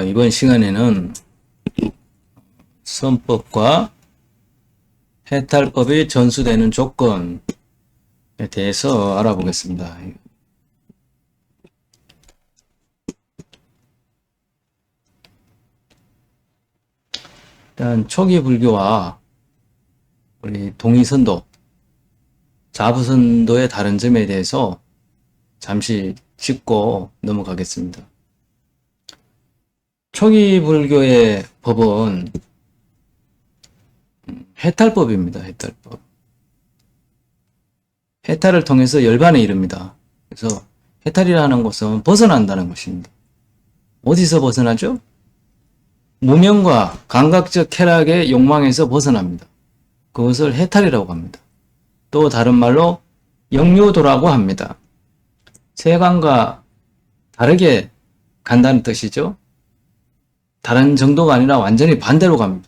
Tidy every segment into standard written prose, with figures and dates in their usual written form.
이번 시간에는 선법과 해탈법이 전수되는 조건에 대해서 알아보겠습니다. 일단 초기 불교와 우리 동의선도, 자부선도의 다른 점에 대해서 잠시 짚고 넘어가겠습니다. 초기 불교의 법은 해탈법입니다. 해탈법. 해탈을 통해서 열반에 이릅니다. 그래서 해탈이라는 것은 벗어난다는 것입니다. 어디서 벗어나죠? 무명과 감각적 쾌락의 욕망에서 벗어납니다. 그것을 해탈이라고 합니다. 또 다른 말로 영유도라고 합니다. 세간과 다르게 간다는 뜻이죠. 다른 정도가 아니라 완전히 반대로 갑니다.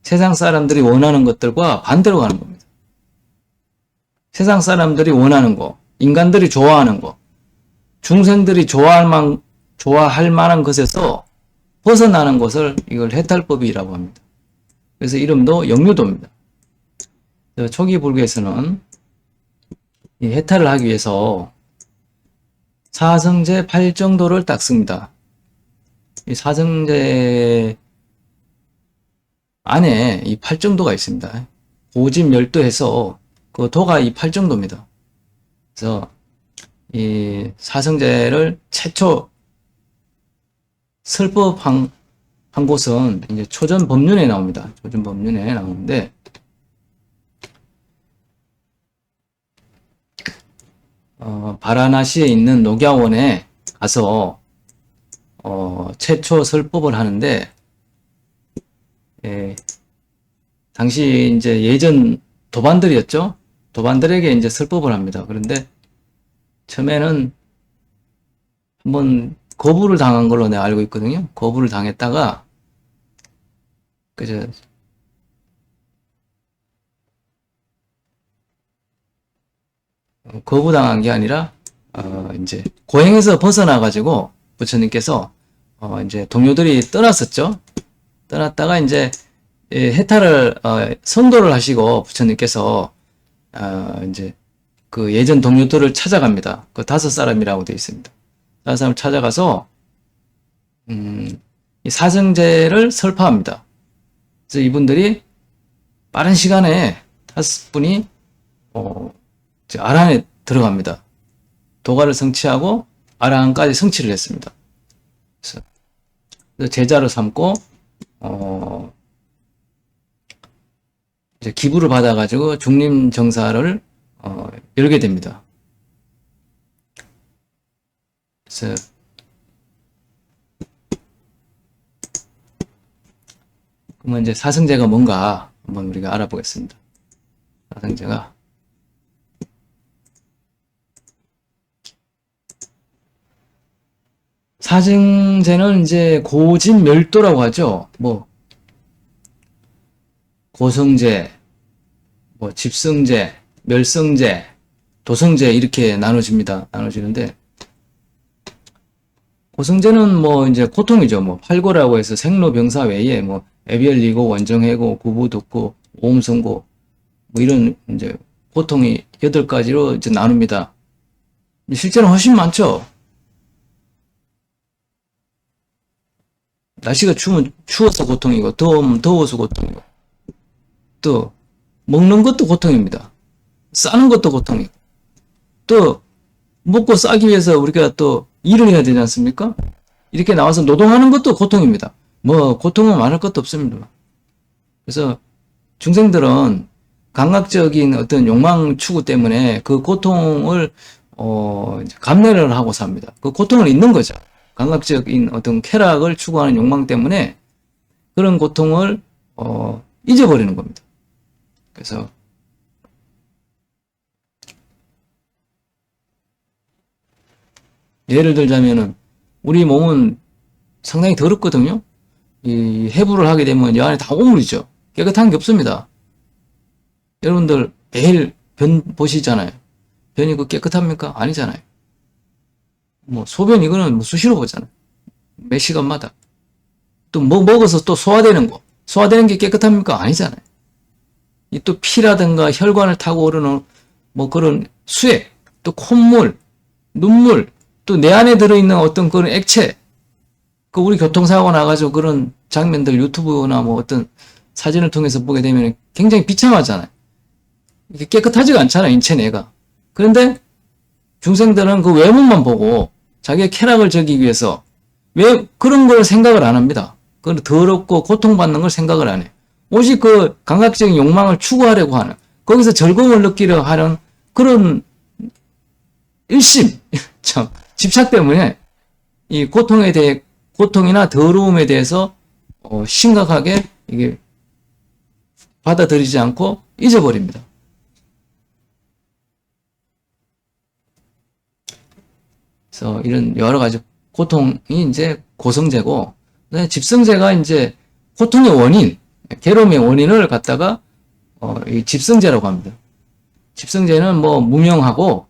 세상 사람들이 원하는 것들과 반대로 가는 겁니다. 세상 사람들이 원하는 거, 인간들이 좋아하는 거, 중생들이 좋아할 만한 것에서 벗어나는 것을 이걸 해탈법이라고 합니다. 그래서 이름도 영유도입니다. 초기 불교에서는 이 해탈을 하기 위해서 사성제 8정도를 딱 씁니다. 이 사성제 안에 이 8정도가 있습니다. 고집 열도해서 그 도가 이 8정도입니다. 그래서 이 사성제를 최초 설법한 곳은 이제 초전 법륜에 나옵니다. 초전 법륜에 나오는데 바라나시에 있는 녹야원에 가서 최초 설법을 하는데 당시 이제 예전 도반들이었죠. 도반들에게 이제 설법을 합니다. 그런데 처음에는 한번 거부를 당한 걸로 내가 알고 있거든요. 거부를 당했다가 그저 거부당한 게 아니라 이제 고행에서 벗어나 가지고 부처님께서 이제 동료들이 떠났었죠. 떠났다가 이제 해탈을 성도를 하시고 부처님께서 이제 그 예전 동료들을 찾아갑니다. 그 5사람이라고 되어 있습니다. 5사람을 찾아가서 이 사성제를 설파합니다. 그래서 이분들이 빠른 시간에 5분이 아란에 들어갑니다. 도가를 성취하고 아란까지 성취를 했습니다. 그래서 제자로 삼고 이제 기부를 받아가지고 중림정사를 열게 됩니다. 그래서 그러면 이제 사성제가 뭔가 한번 우리가 알아보겠습니다. 사성제는 이제 고진멸도라고 하죠. 뭐 고성제, 뭐 집성제, 멸성제, 도성제 이렇게 나눠지는데 고성제는 뭐 이제 고통이죠. 뭐 팔고라고 해서 생로병사 외에 뭐 애별리고 원정해고 구부독고 오음성고 뭐 이런 이제 고통이 8가지로 이제 나눕니다. 실제는 훨씬 많죠. 날씨가 추워서 고통이고 더워서 고통이고 또 먹는 것도 고통입니다. 싸는 것도 고통이고 또 먹고 싸기 위해서 우리가 또 일을 해야 되지 않습니까? 이렇게 나와서 노동하는 것도 고통입니다. 뭐 고통은 말할 것도 없습니다. 그래서 중생들은 감각적인 어떤 욕망 추구 때문에 그 고통을 감내를 하고 삽니다. 그 고통을 잊는 거죠. 감각적인 어떤 쾌락을 추구하는 욕망 때문에 그런 고통을 잊어버리는 겁니다. 그래서 예를 들자면은 우리 몸은 상당히 더럽거든요. 이 해부를 하게 되면 이 안에 다 오물이죠. 깨끗한 게 없습니다. 여러분들 매일 변 보시잖아요. 변이 그 깨끗합니까? 아니잖아요. 뭐 소변 이거는 뭐 수시로 보잖아요. 몇 시간마다. 또 뭐 먹어서 또 소화되는 거. 소화되는 게 깨끗합니까? 아니잖아요. 이 또 피라든가 혈관을 타고 오르는 뭐 그런 수액, 또 콧물, 눈물, 또 내 안에 들어있는 어떤 그런 액체, 그 우리 교통사고 나가지고 그런 장면들 유튜브나 뭐 어떤 사진을 통해서 보게 되면 굉장히 비참하잖아요. 이게 깨끗하지가 않잖아요, 인체 내가. 그런데 중생들은 그 외모만 보고 자기의 쾌락을 즐기기 위해서 왜 그런 걸 생각을 안 합니다. 그 더럽고 고통받는 걸 생각을 안 해요. 오직 그 감각적인 욕망을 추구하려고 하는, 거기서 즐거움을 느끼려 하는 그런 일심, 참, 집착 때문에 이 고통에 대해, 고통이나 더러움에 대해서 심각하게 이게 받아들이지 않고 잊어버립니다. 그래서 이런 여러 가지 고통이 이제 고성제고, 집성제가 이제 고통의 원인, 괴로움의 원인을 갖다가 이 집성제라고 합니다. 집성제는 뭐 무명하고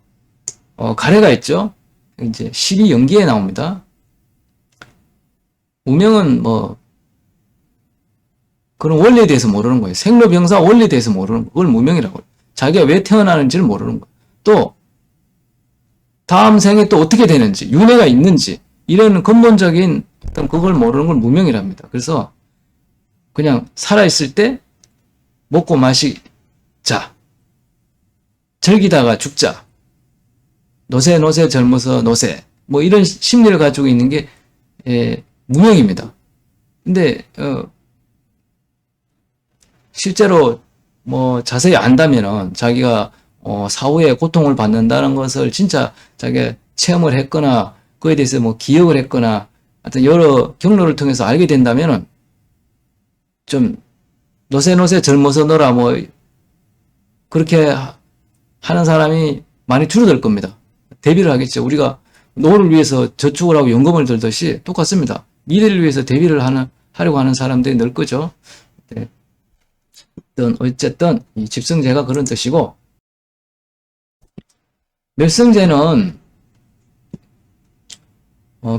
가래가 있죠. 이제 12연기에 나옵니다. 무명은 뭐 그런 원리에 대해서 모르는 거예요. 생로병사 원리에 대해서 모르는 거. 그걸 무명이라고 해요. 자기가 왜 태어나는지를 모르는 거예요. 또 다음 생에 또 어떻게 되는지, 윤회가 있는지 이런 근본적인 어떤 그걸 모르는 걸 무명이랍니다. 그래서 그냥 살아있을 때 먹고 마시자, 즐기다가 죽자, 노세 젊어서 노세, 뭐 이런 심리를 가지고 있는 게 무명입니다. 근데 실제로 뭐 자세히 안다면은 자기가 사후에 고통을 받는다는 것을 진짜 자기가 체험을 했거나 그에 대해서 뭐 기억을 했거나 하여튼 여러 경로를 통해서 알게 된다면은 좀 노세 젊어서 놀아 뭐 그렇게 하는 사람이 많이 줄어들 겁니다. 대비를 하겠죠. 우리가 노후를 위해서 저축을 하고 연금을 들듯이 똑같습니다. 미래를 위해서 대비를 하려고 하는 사람들이 늘 거죠. 네. 어쨌든 이 집성제가 그런 뜻이고, 멸성제는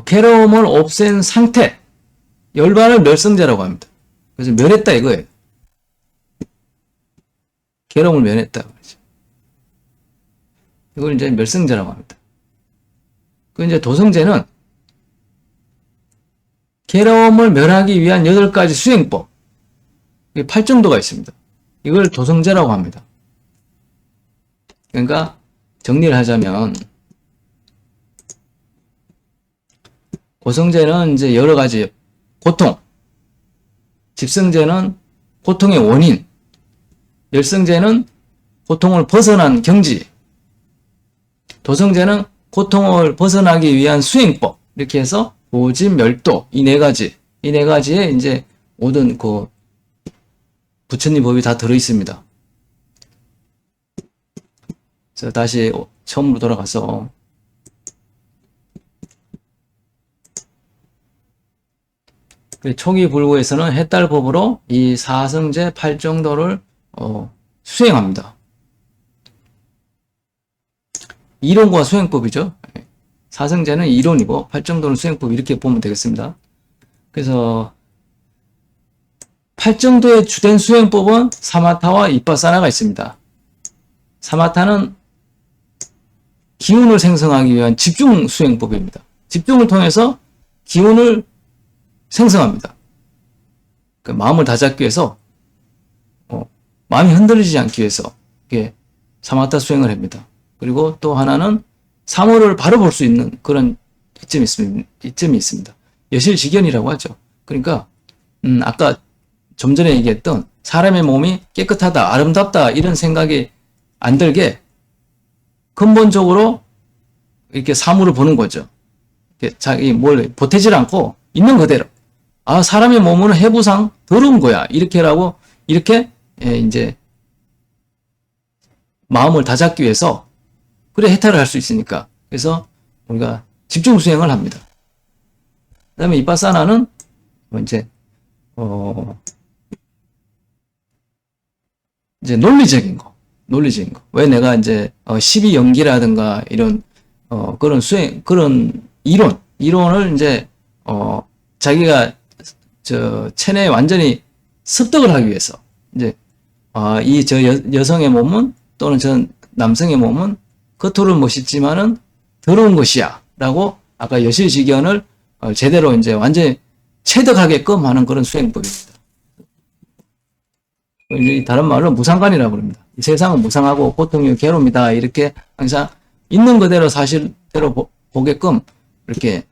괴로움을 없앤 상태, 열반을 멸성제라고 합니다. 그래서 멸했다 이거예요. 괴로움을 멸했다 그러죠. 이걸 이제 멸성제라고 합니다. 그 이제 도성제는 괴로움을 멸하기 위한 8가지 수행법, 8정도가 있습니다. 이걸 도성제라고 합니다. 그러니까 정리를 하자면 고성제는 이제 여러 가지 고통, 집성제는 고통의 원인, 멸성제는 고통을 벗어난 경지, 도성제는 고통을 벗어나기 위한 수행법, 이렇게 해서 보집, 멸도, 이 네 가지에 이제 모든 그 부처님 법이 다 들어 있습니다. 그래서 다시 처음으로 돌아가서 초기 불구에서는 해탈법으로 이 사성제 8정도를 수행합니다. 이론과 수행법이죠. 사성제는 이론이고 8정도는 수행법, 이렇게 보면 되겠습니다. 그래서 8정도의 주된 수행법은 사마타와 이빠사나가 있습니다. 사마타는 기운을 생성하기 위한 집중 수행법입니다. 집중을 통해서 기운을 생성합니다. 그 마음을 다잡기 위해서, 마음이 흔들리지 않기 위해서 이게 사마타 수행을 합니다. 그리고 또 하나는 사물을 바로 볼 수 있는 그런 이점이 있습니다. 여실직연이라고 하죠. 그러니까 아까 좀 전에 얘기했던 사람의 몸이 깨끗하다, 아름답다 이런 생각이 안 들게 근본적으로 이렇게 사물을 보는 거죠. 자기 뭘 보태질 않고 있는 그대로, 아, 사람의 몸은 해부상 더러운 거야, 이렇게라고 이렇게 이제 마음을 다잡기 위해서, 그래 해탈을 할 수 있으니까. 그래서 우리가 집중 수행을 합니다. 그 다음에 이빠사나는 이제 논리적인 거. 왜 내가 이제 12연기라든가 이런 그런 수행, 그런 이론을 이제 자기가 체내에 완전히 습득을 하기 위해서 이제 이 여성의 몸은 또는 저 남성의 몸은 겉으로는 멋있지만은 더러운 것이야 라고 아까 여실직연을 제대로 이제 완전히 체득하게끔 하는 그런 수행법입니다. 다른 말로 무상관이라고 합니다. 이 세상은 무상하고 고통이 괴로움이다 이렇게 항상 있는 그대로 사실대로 보게끔 이렇게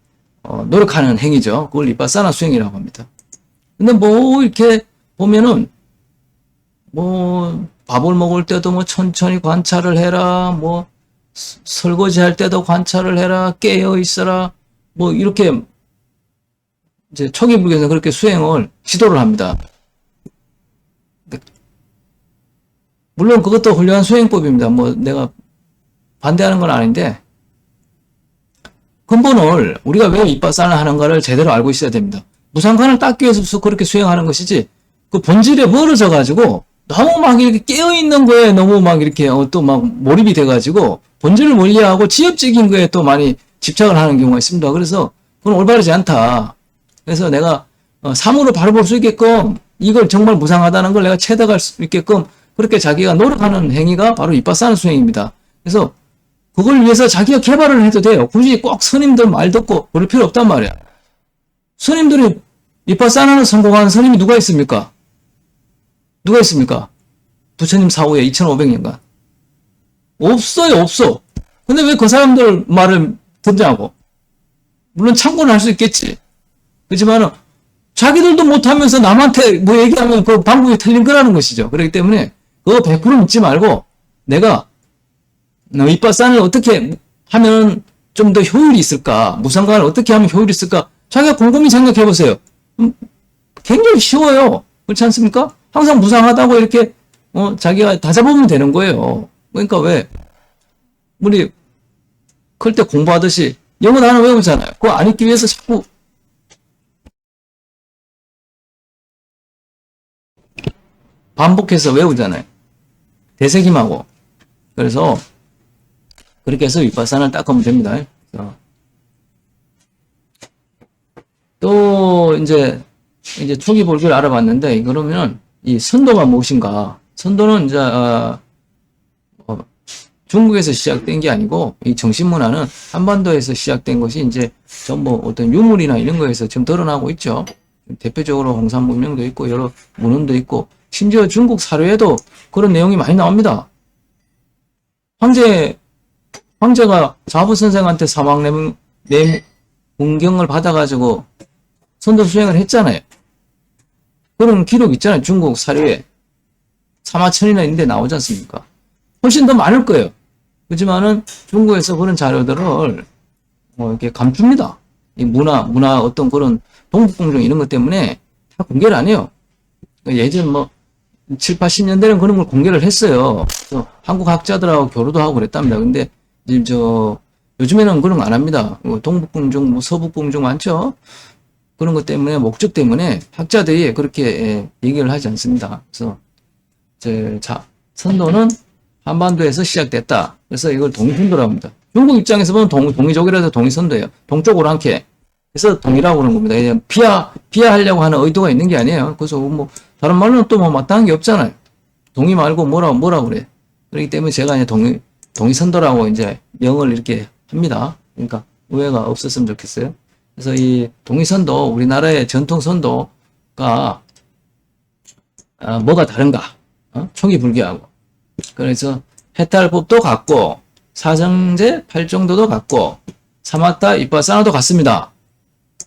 노력하는 행위죠. 그걸 비파사나 수행이라고 합니다. 근데 뭐 이렇게 보면은 뭐 밥을 먹을 때도 뭐 천천히 관찰을 해라, 뭐 설거지 할 때도 관찰을 해라, 깨어 있어라, 뭐 이렇게 이제 초기 불교에서 그렇게 수행을 지도를 합니다. 물론 그것도 훌륭한 수행법입니다. 뭐 내가 반대하는 건 아닌데 근본을 우리가 왜 이빠사나 하는가를 제대로 알고 있어야 됩니다. 무상관을 닦기 위해서 그렇게 수행하는 것이지 그 본질에 멀어져 가지고 너무 막 이렇게 깨어있는 거에 너무 막 이렇게 또 막 몰입이 돼가지고 본질을 멀리하고 지엽적인 거에 또 많이 집착을 하는 경우가 있습니다. 그래서 그건 올바르지 않다. 그래서 내가 사무로 바로 볼 수 있게끔 이걸 정말 무상하다는 걸 내가 체득할 수 있게끔 그렇게 자기가 노력하는 행위가 바로 이빠사나 수행입니다. 그래서 그걸 위해서 자기가 개발을 해도 돼요. 굳이 꼭 스님들 말 듣고 그럴 필요 없단 말이야. 스님들이 이빠사나를 성공하는 스님이 누가 있습니까? 누가 있습니까? 부처님 사후에 2500년간. 없어요, 없어. 근데 왜 그 사람들 말을 듣냐고. 물론 참고는 할 수 있겠지. 그렇지만은, 자기들도 못하면서 남한테 뭐 얘기하면 그 방법이 틀린 거라는 것이죠. 그렇기 때문에, 그거 100% 믿지 말고, 내가, 이빠사나를 어떻게 하면 좀 더 효율이 있을까? 무상관을 어떻게 하면 효율이 있을까? 자기가 곰곰이 생각해 보세요. 굉장히 쉬워요. 그렇지 않습니까? 항상 무상하다고 이렇게 자기가 다 잡으면 되는 거예요. 그러니까 왜 우리 클 때 공부하듯이 영어 단어 외우잖아요. 그거 안 읽기 위해서 자꾸 반복해서 외우잖아요. 되새김하고. 그래서 그렇게 해서 윗바산을 닦으면 됩니다. 또 이제 초기 불교를 알아봤는데 그러면 이 선도가 무엇인가? 선도는 이제 중국에서 시작된 게 아니고 이 정신문화는 한반도에서 시작된 것이 이제 전부 어떤 유물이나 이런 거에서 지금 드러나고 있죠. 대표적으로 홍산문명도 있고 여러 문헌도 있고 심지어 중국 사료에도 그런 내용이 많이 나옵니다. 황제가 좌부 선생한테 문경을 받아가지고 선도 수행을 했잖아요. 그런 기록 있잖아요. 중국 사료에 3화천이나 있는데 나오지 않습니까? 훨씬 더 많을 거예요. 그렇지만은 중국에서 그런 자료들을 이렇게 감춥니다. 이 문화 어떤 그런 동북공정 이런 것 때문에 다 공개를 안 해요. 예전 뭐 7, 80년대는 그런 걸 공개를 했어요. 그래서 한국 학자들하고 교류도 하고 그랬답니다. 근데 지금 요즘에는 그런 거 안 합니다. 동북공정, 뭐 서북공정 많죠? 그런 것 때문에, 목적 때문에 학자들이 그렇게 얘기를 하지 않습니다. 그래서, 선도는 한반도에서 시작됐다. 그래서 이걸 동이선도라고 합니다. 중국 입장에서 보면 동이족이라서 동이선도예요. 동쪽으로 함께. 그래서 동이라고 하는 겁니다. 그냥 비하하려고 하는 의도가 있는 게 아니에요. 그래서 뭐, 다른 말로는 또 뭐 마땅한 게 없잖아요. 동이 말고 뭐라고 그래. 그렇기 때문에 제가 이제 동이선도라고 이제 명을 이렇게 합니다. 그러니까 오해가 없었으면 좋겠어요. 그래서 이 동이선도, 우리나라의 전통선도가 뭐가 다른가? 초기 불교하고. 그래서 해탈법도 같고 사정제 팔정도도 같고 사마타 이빠사나도 같습니다.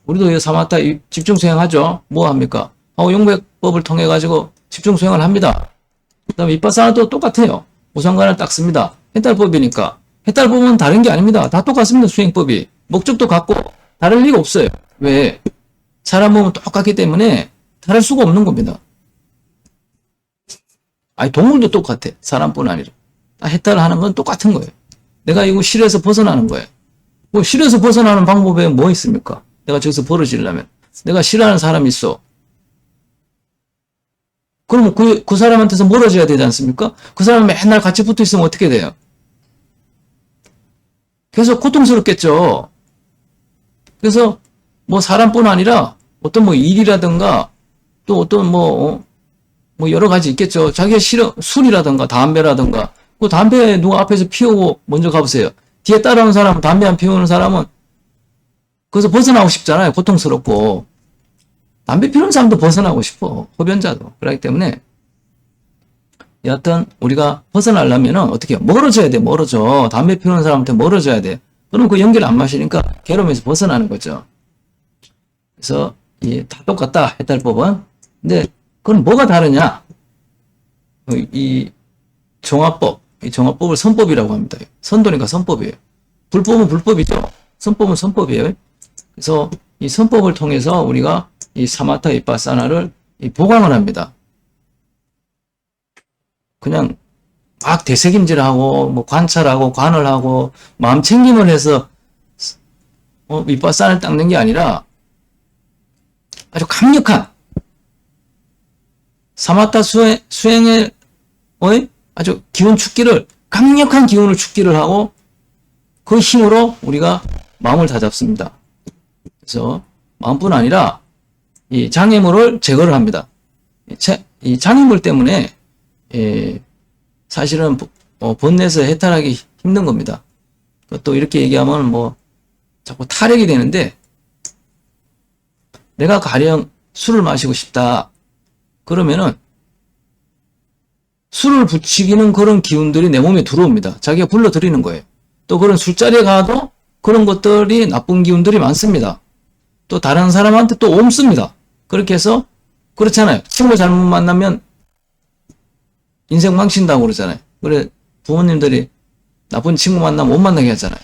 우리도 이 사마타 집중 수행하죠. 뭐 합니까? 용백법을 통해 가지고 집중 수행을 합니다. 그다음에 이빠사나도 똑같아요. 무상관을 닦습니다. 해탈법이니까. 해탈법은 다른 게 아닙니다. 다 똑같습니다. 수행법이. 목적도 같고 다를 리가 없어요. 왜? 사람 몸은 똑같기 때문에 다를 수가 없는 겁니다. 아니 동물도 똑같아. 사람뿐 아니라. 다 해탈을 하는 건 똑같은 거예요. 내가 이거 실에서 벗어나는 거예요. 뭐 실에서 벗어나는 방법에 뭐 있습니까? 내가 저기서 벌어지려면. 내가 싫어하는 사람이 있어. 그럼 그 사람한테서 멀어져야 되지 않습니까? 그 사람 맨날 같이 붙어 있으면 어떻게 돼요? 계속 고통스럽겠죠. 그래서 뭐 사람뿐 아니라 어떤 뭐 일이라든가 또 어떤 뭐 여러 가지 있겠죠. 자기가 싫어 술이라든가 담배라든가 그 담배 누가 앞에서 피우고 먼저 가보세요. 뒤에 따라오는 사람은 담배 안 피우는 사람은 거기서 벗어나고 싶잖아요. 고통스럽고 담배 피우는 사람도 벗어나고 싶어. 흡연자도. 그렇기 때문에 여하튼 우리가 벗어나려면은 어떻게 해요? 멀어져야 돼. 멀어져. 담배 피우는 사람한테 멀어져야 돼. 그럼 그 연기를 안 마시니까 괴로움에서 벗어나는 거죠. 그래서 다 똑같다. 해탈법은. 근데 그럼 뭐가 다르냐? 이 정화법, 이 정화법을 선법이라고 합니다. 선도니까 선법이에요. 불법은 불법이죠. 선법은 선법이에요. 그래서 이 선법을 통해서 우리가 이 사마타 이빠사나를 보강을 합니다. 그냥 막 되새김질하고 뭐 관찰하고 관을 하고 마음 챙김을 해서 이빠사나를 닦는 게 아니라 아주 강력한 사마타 수행의 아주 기운 축기를 강력한 기운을 축기를 하고 그 힘으로 우리가 마음을 다잡습니다. 그래서 마음뿐 아니라 이 장애물을 제거를 합니다. 이 장애물 때문에 사실은 번뇌에서 해탈하기 힘든 겁니다. 또 이렇게 얘기하면 뭐 자꾸 타력이 되는데 내가 가령 술을 마시고 싶다. 그러면은 술을 부추기는 그런 기운들이 내 몸에 들어옵니다. 자기가 불러들이는 거예요. 또 그런 술자리에 가도 그런 것들이 나쁜 기운들이 많습니다. 또 다른 사람한테 또 옮습니다. 그렇게 해서 그렇잖아요. 친구 잘못 만나면 인생 망친다고 그러잖아요. 그래 부모님들이 나쁜 친구 만나면 못 만나게 하잖아요.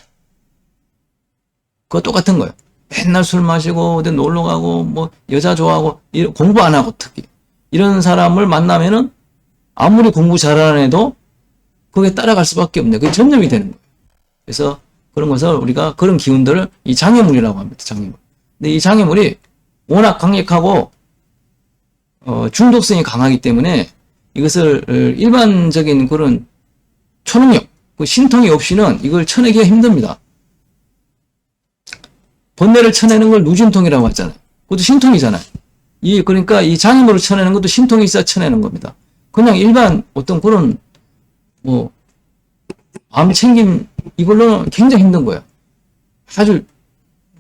그거 똑같은 거예요. 맨날 술 마시고 어디 놀러 가고 뭐 여자 좋아하고 공부 안 하고 특히 이런 사람을 만나면은 아무리 공부 잘하는 애도 그게 따라갈 수밖에 없네. 그게 전염이 되는 거예요. 그래서 그런 것을 우리가 그런 기운들을 이 장애물이라고 합니다. 장애물. 근데 이 장애물이 워낙 강력하고 중독성이 강하기 때문에 이것을 일반적인 그런 초능력, 그 신통이 없이는 이걸 쳐내기가 힘듭니다. 번뇌를 쳐내는 걸 누진통이라고 하잖아요. 그것도 신통이잖아요. 그러니까 이 장애물을 쳐내는 것도 신통이 있어야 쳐내는 겁니다. 그냥 일반 어떤 그런 마음 챙김 이걸로는 굉장히 힘든 거예요. 아주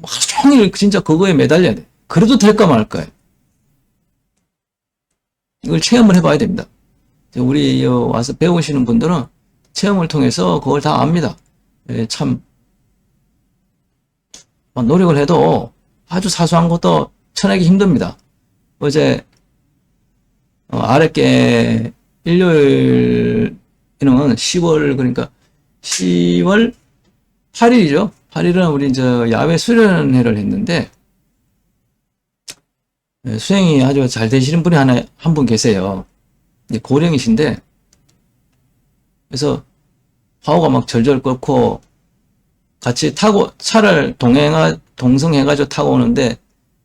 하루 종일 진짜 그거에 매달려야 돼. 그래도 될까 말까요? 이걸 체험을 해봐야 됩니다. 우리 와서 배우시는 분들은 체험을 통해서 그걸 다 압니다. 참 노력을 해도 아주 사소한 것도 쳐내기 힘듭니다. 어제 아랫게 일요일에는 10월 그러니까 10월 8일이죠. 8일은 우리 야외 수련회를 했는데 수행이 아주 잘 되시는 분이 한 분 계세요. 고령이신데 그래서 화호가 막 절절 끓고 같이 타고 차를 동성해가지고 타고 오는데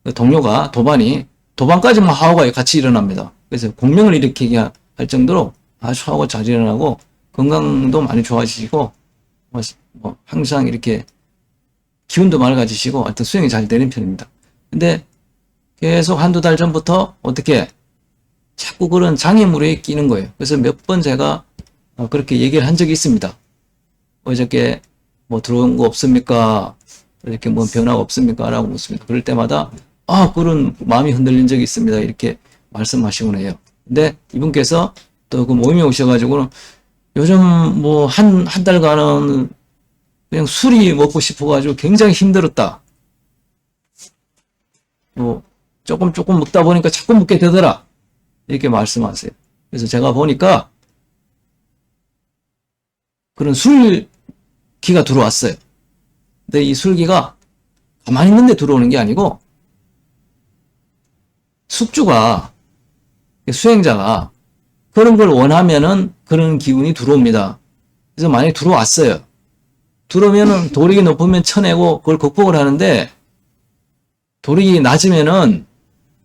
그 동료가 도반까지 막 화호가 같이 일어납니다. 그래서 공명을 일으키게 할 정도로 아주 화호가 잘 일어나고 건강도 많이 좋아지시고 뭐 항상 이렇게 기운도 맑아지시고 하여튼 수행이 잘 되는 편입니다. 근데 계속 한두 달 전부터 어떻게 자꾸 그런 장애물에 끼는 거예요. 그래서 몇 번 제가 그렇게 얘기를 한 적이 있습니다. 어저께 뭐 들어온 거 없습니까? 이렇게 뭐 변화가 없습니까? 라고 묻습니다. 그럴 때마다 그런 마음이 흔들린 적이 있습니다. 이렇게 말씀하시곤 해요. 근데 이분께서 또 그 모임에 오셔가지고는 요즘 뭐 한 달간은 그냥 술이 먹고 싶어가지고 굉장히 힘들었다. 뭐 조금 먹다 보니까 자꾸 먹게 되더라. 이렇게 말씀하세요. 그래서 제가 보니까 그런 술기가 들어왔어요. 근데 이 술기가 가만히 있는데 들어오는 게 아니고 숙주가 수행자가 그런 걸 원하면은 그런 기운이 들어옵니다. 그래서 만약에 들어왔어요. 들어오면은 도력이 높으면 쳐내고 그걸 극복을 하는데 도력이 낮으면은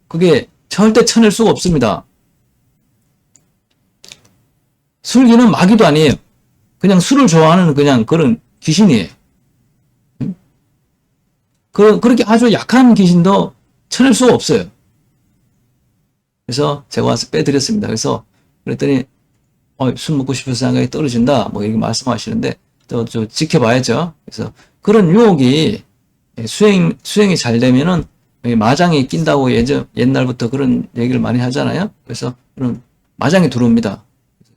그게 절대 쳐낼 수가 없습니다. 술기는 마귀도 아니에요. 그냥 술을 좋아하는 그냥 그런 귀신이에요. 그렇게 아주 약한 귀신도 쳐낼 수가 없어요. 그래서 제가 와서 빼드렸습니다. 그래서 그랬더니 술 먹고 싶어서 생각이 떨어진다 뭐 이렇게 말씀하시는데 저 지켜봐야죠. 그래서 그런 유혹이 수행이 잘 되면은 마장이 낀다고 옛날부터 그런 얘기를 많이 하잖아요. 그래서 그런 마장이 들어옵니다.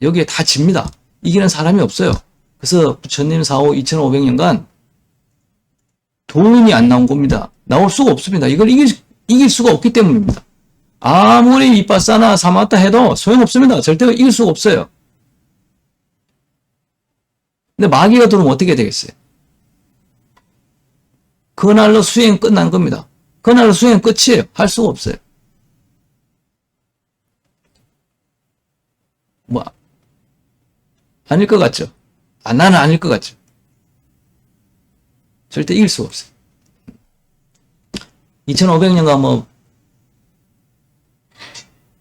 여기에 다 집니다. 이기는 사람이 없어요. 그래서 부처님 사후 2500년간 돈이 안 나온 겁니다. 나올 수가 없습니다. 이걸 이길 수가 없기 때문입니다. 아무리 이빠사나 사마타 해도 소용없습니다. 절대 이길 수가 없어요. 근데 마귀가 들어오면 어떻게 되겠어요? 그날로 수행 끝난 겁니다. 그날로 수행 끝이에요. 할 수가 없어요. 뭐 아닐 것 같죠? 나는 아닐 것 같죠? 절대 이길 수가 없어요. 2500년간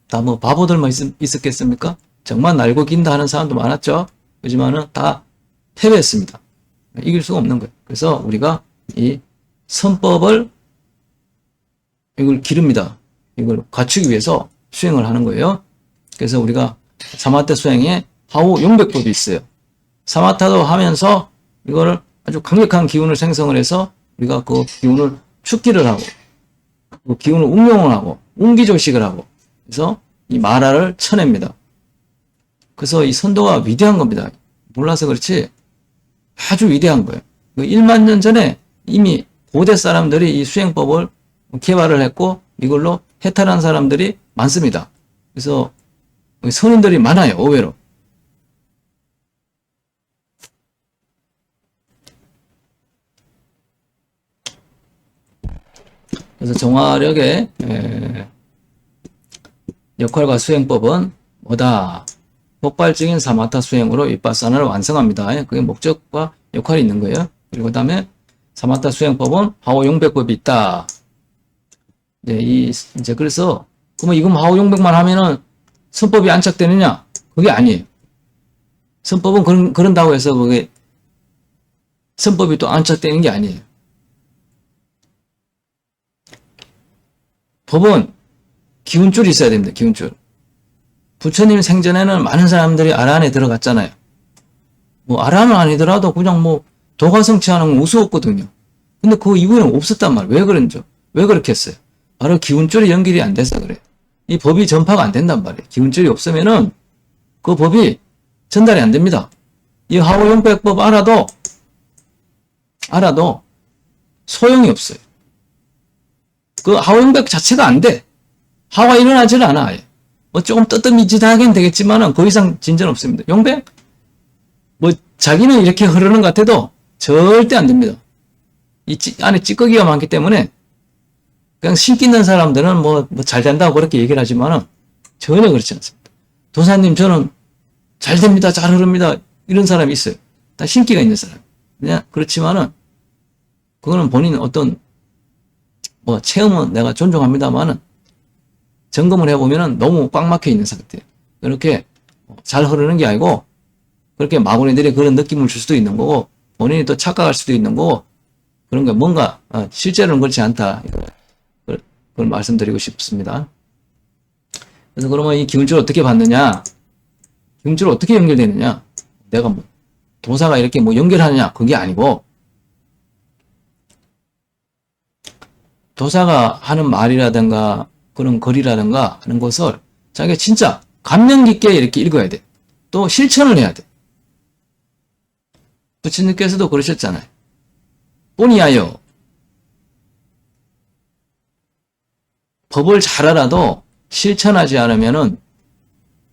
다 바보들만 있었겠습니까? 정말 날고 긴다 하는 사람도 많았죠? 그렇지만은 다 패배했습니다. 이길 수가 없는 거예요. 그래서 우리가 이 선법을 이걸 기릅니다. 이걸 갖추기 위해서 수행을 하는 거예요. 그래서 우리가 사마타 수행에 하우 용백법이 있어요. 사마타도 하면서 이거를 아주 강력한 기운을 생성을 해서 우리가 그 기운을 축기를 하고 그 기운을 응용을 하고 운기조식을 하고 그래서 이 마라를 쳐냅니다. 그래서 이 선도가 위대한 겁니다. 몰라서 그렇지 아주 위대한 거예요. 1만 년 전에 이미 고대 사람들이 이 수행법을 개발을 했고 이걸로 해탈한 사람들이 많습니다. 그래서 선인들이 많아요. 의외로. 그래서 정화력의 역할과 수행법은 뭐다? 폭발적인 사마타 수행으로 윗바사나를 완성합니다. 그게 목적과 역할이 있는 거예요. 그리고 그 다음에 사마타 수행법은 하오용백법이 있다. 이제 그래서 그러면 이건 하오용백만 하면은 선법이 안착되느냐? 그게 아니에요. 선법은 그런다고 해서 그게 선법이 또 안착되는 게 아니에요. 법은 기운줄이 있어야 됩니다. 기운줄. 부처님 생전에는 많은 사람들이 아라한에 들어갔잖아요. 아라한은 아니더라도 그냥 도가성취하는 건 우스웠거든요. 근데 그 이후에는 없었단 말이에요. 왜 그런죠? 왜 그렇게 했어요? 바로 기운줄이 연결이 안 돼서 그래요. 이 법이 전파가 안 된단 말이에요. 기운줄이 없으면은 그 법이 전달이 안 됩니다. 이 하오용백법 알아도 소용이 없어요. 그 하오용백 자체가 안 돼. 하가 일어나지를 않아. 아예. 조금 뜨뜻미지하긴 되겠지만은 그 이상 진전 없습니다. 용백? 자기는 이렇게 흐르는 것 같아도 절대 안 됩니다. 안에 찌꺼기가 많기 때문에 그냥 신기 있는 사람들은 잘 된다고 그렇게 얘기를 하지만은 전혀 그렇지 않습니다. 도사님 저는 잘 됩니다. 잘 흐릅니다. 이런 사람이 있어요. 다 신기가 있는 사람. 그냥 그렇지만은 그거는 본인 어떤 체험은 내가 존중합니다만은 점검을 해보면은 너무 꽉 막혀 있는 상태예요. 그렇게 잘 흐르는 게 아니고 그렇게 마구니들이 그런 느낌을 줄 수도 있는 거고 본인이 또 착각할 수도 있는 거고 그런 게 뭔가 실제로는 그렇지 않다. 그걸 말씀드리고 싶습니다. 그래서 그러면 이 기운줄을 어떻게 받느냐? 기운줄을 어떻게 연결되느냐? 내가 도사가 이렇게 연결하느냐? 그게 아니고 도사가 하는 말이라든가 그런 글이라든가 하는 것을 자기가 진짜 감명 깊게 이렇게 읽어야 돼. 또 실천을 해야 돼. 부처님께서도 그러셨잖아요. 뿐이하여 법을 잘 알아도 실천하지 않으면은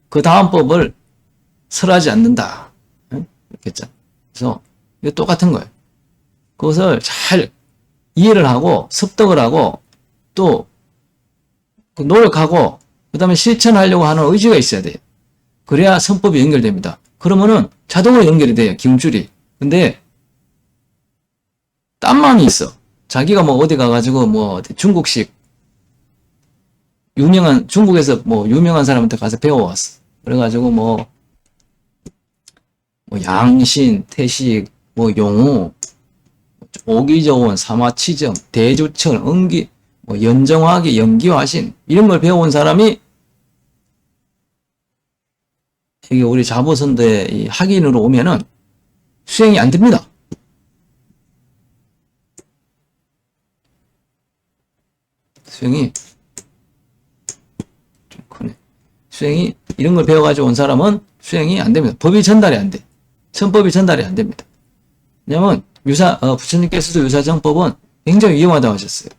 그 다음 법을 설하지 않는다. 이렇게 했잖아요. 그래서 이거 똑같은 거예요. 그것을 잘 이해를 하고 습득을 하고 또 노력하고 그 다음에 실천하려고 하는 의지가 있어야 돼요. 그래야 선법이 연결됩니다. 그러면은 자동으로 연결이 돼요. 기운줄이. 근데 딴 마음이 있어. 자기가 어디 가가지고 중국식 중국에서 유명한 사람한테 가서 배워왔어. 그래가지고 양신, 태식, 용우, 오기저원, 사마치정, 대주천, 응기 뭐 연정화기, 연기화신 이런 걸 배워온 사람이 이게 우리 자보선도의 이 학인으로 오면은 수행이 안 됩니다. 수행이 좀 크네. 수행이 이런 걸 배워가지고 온 사람은 수행이 안 됩니다. 법이 전달이 안 돼. 선법이 전달이 안 됩니다. 왜냐면 부처님께서도 유사정법은 굉장히 위험하다고 하셨어요.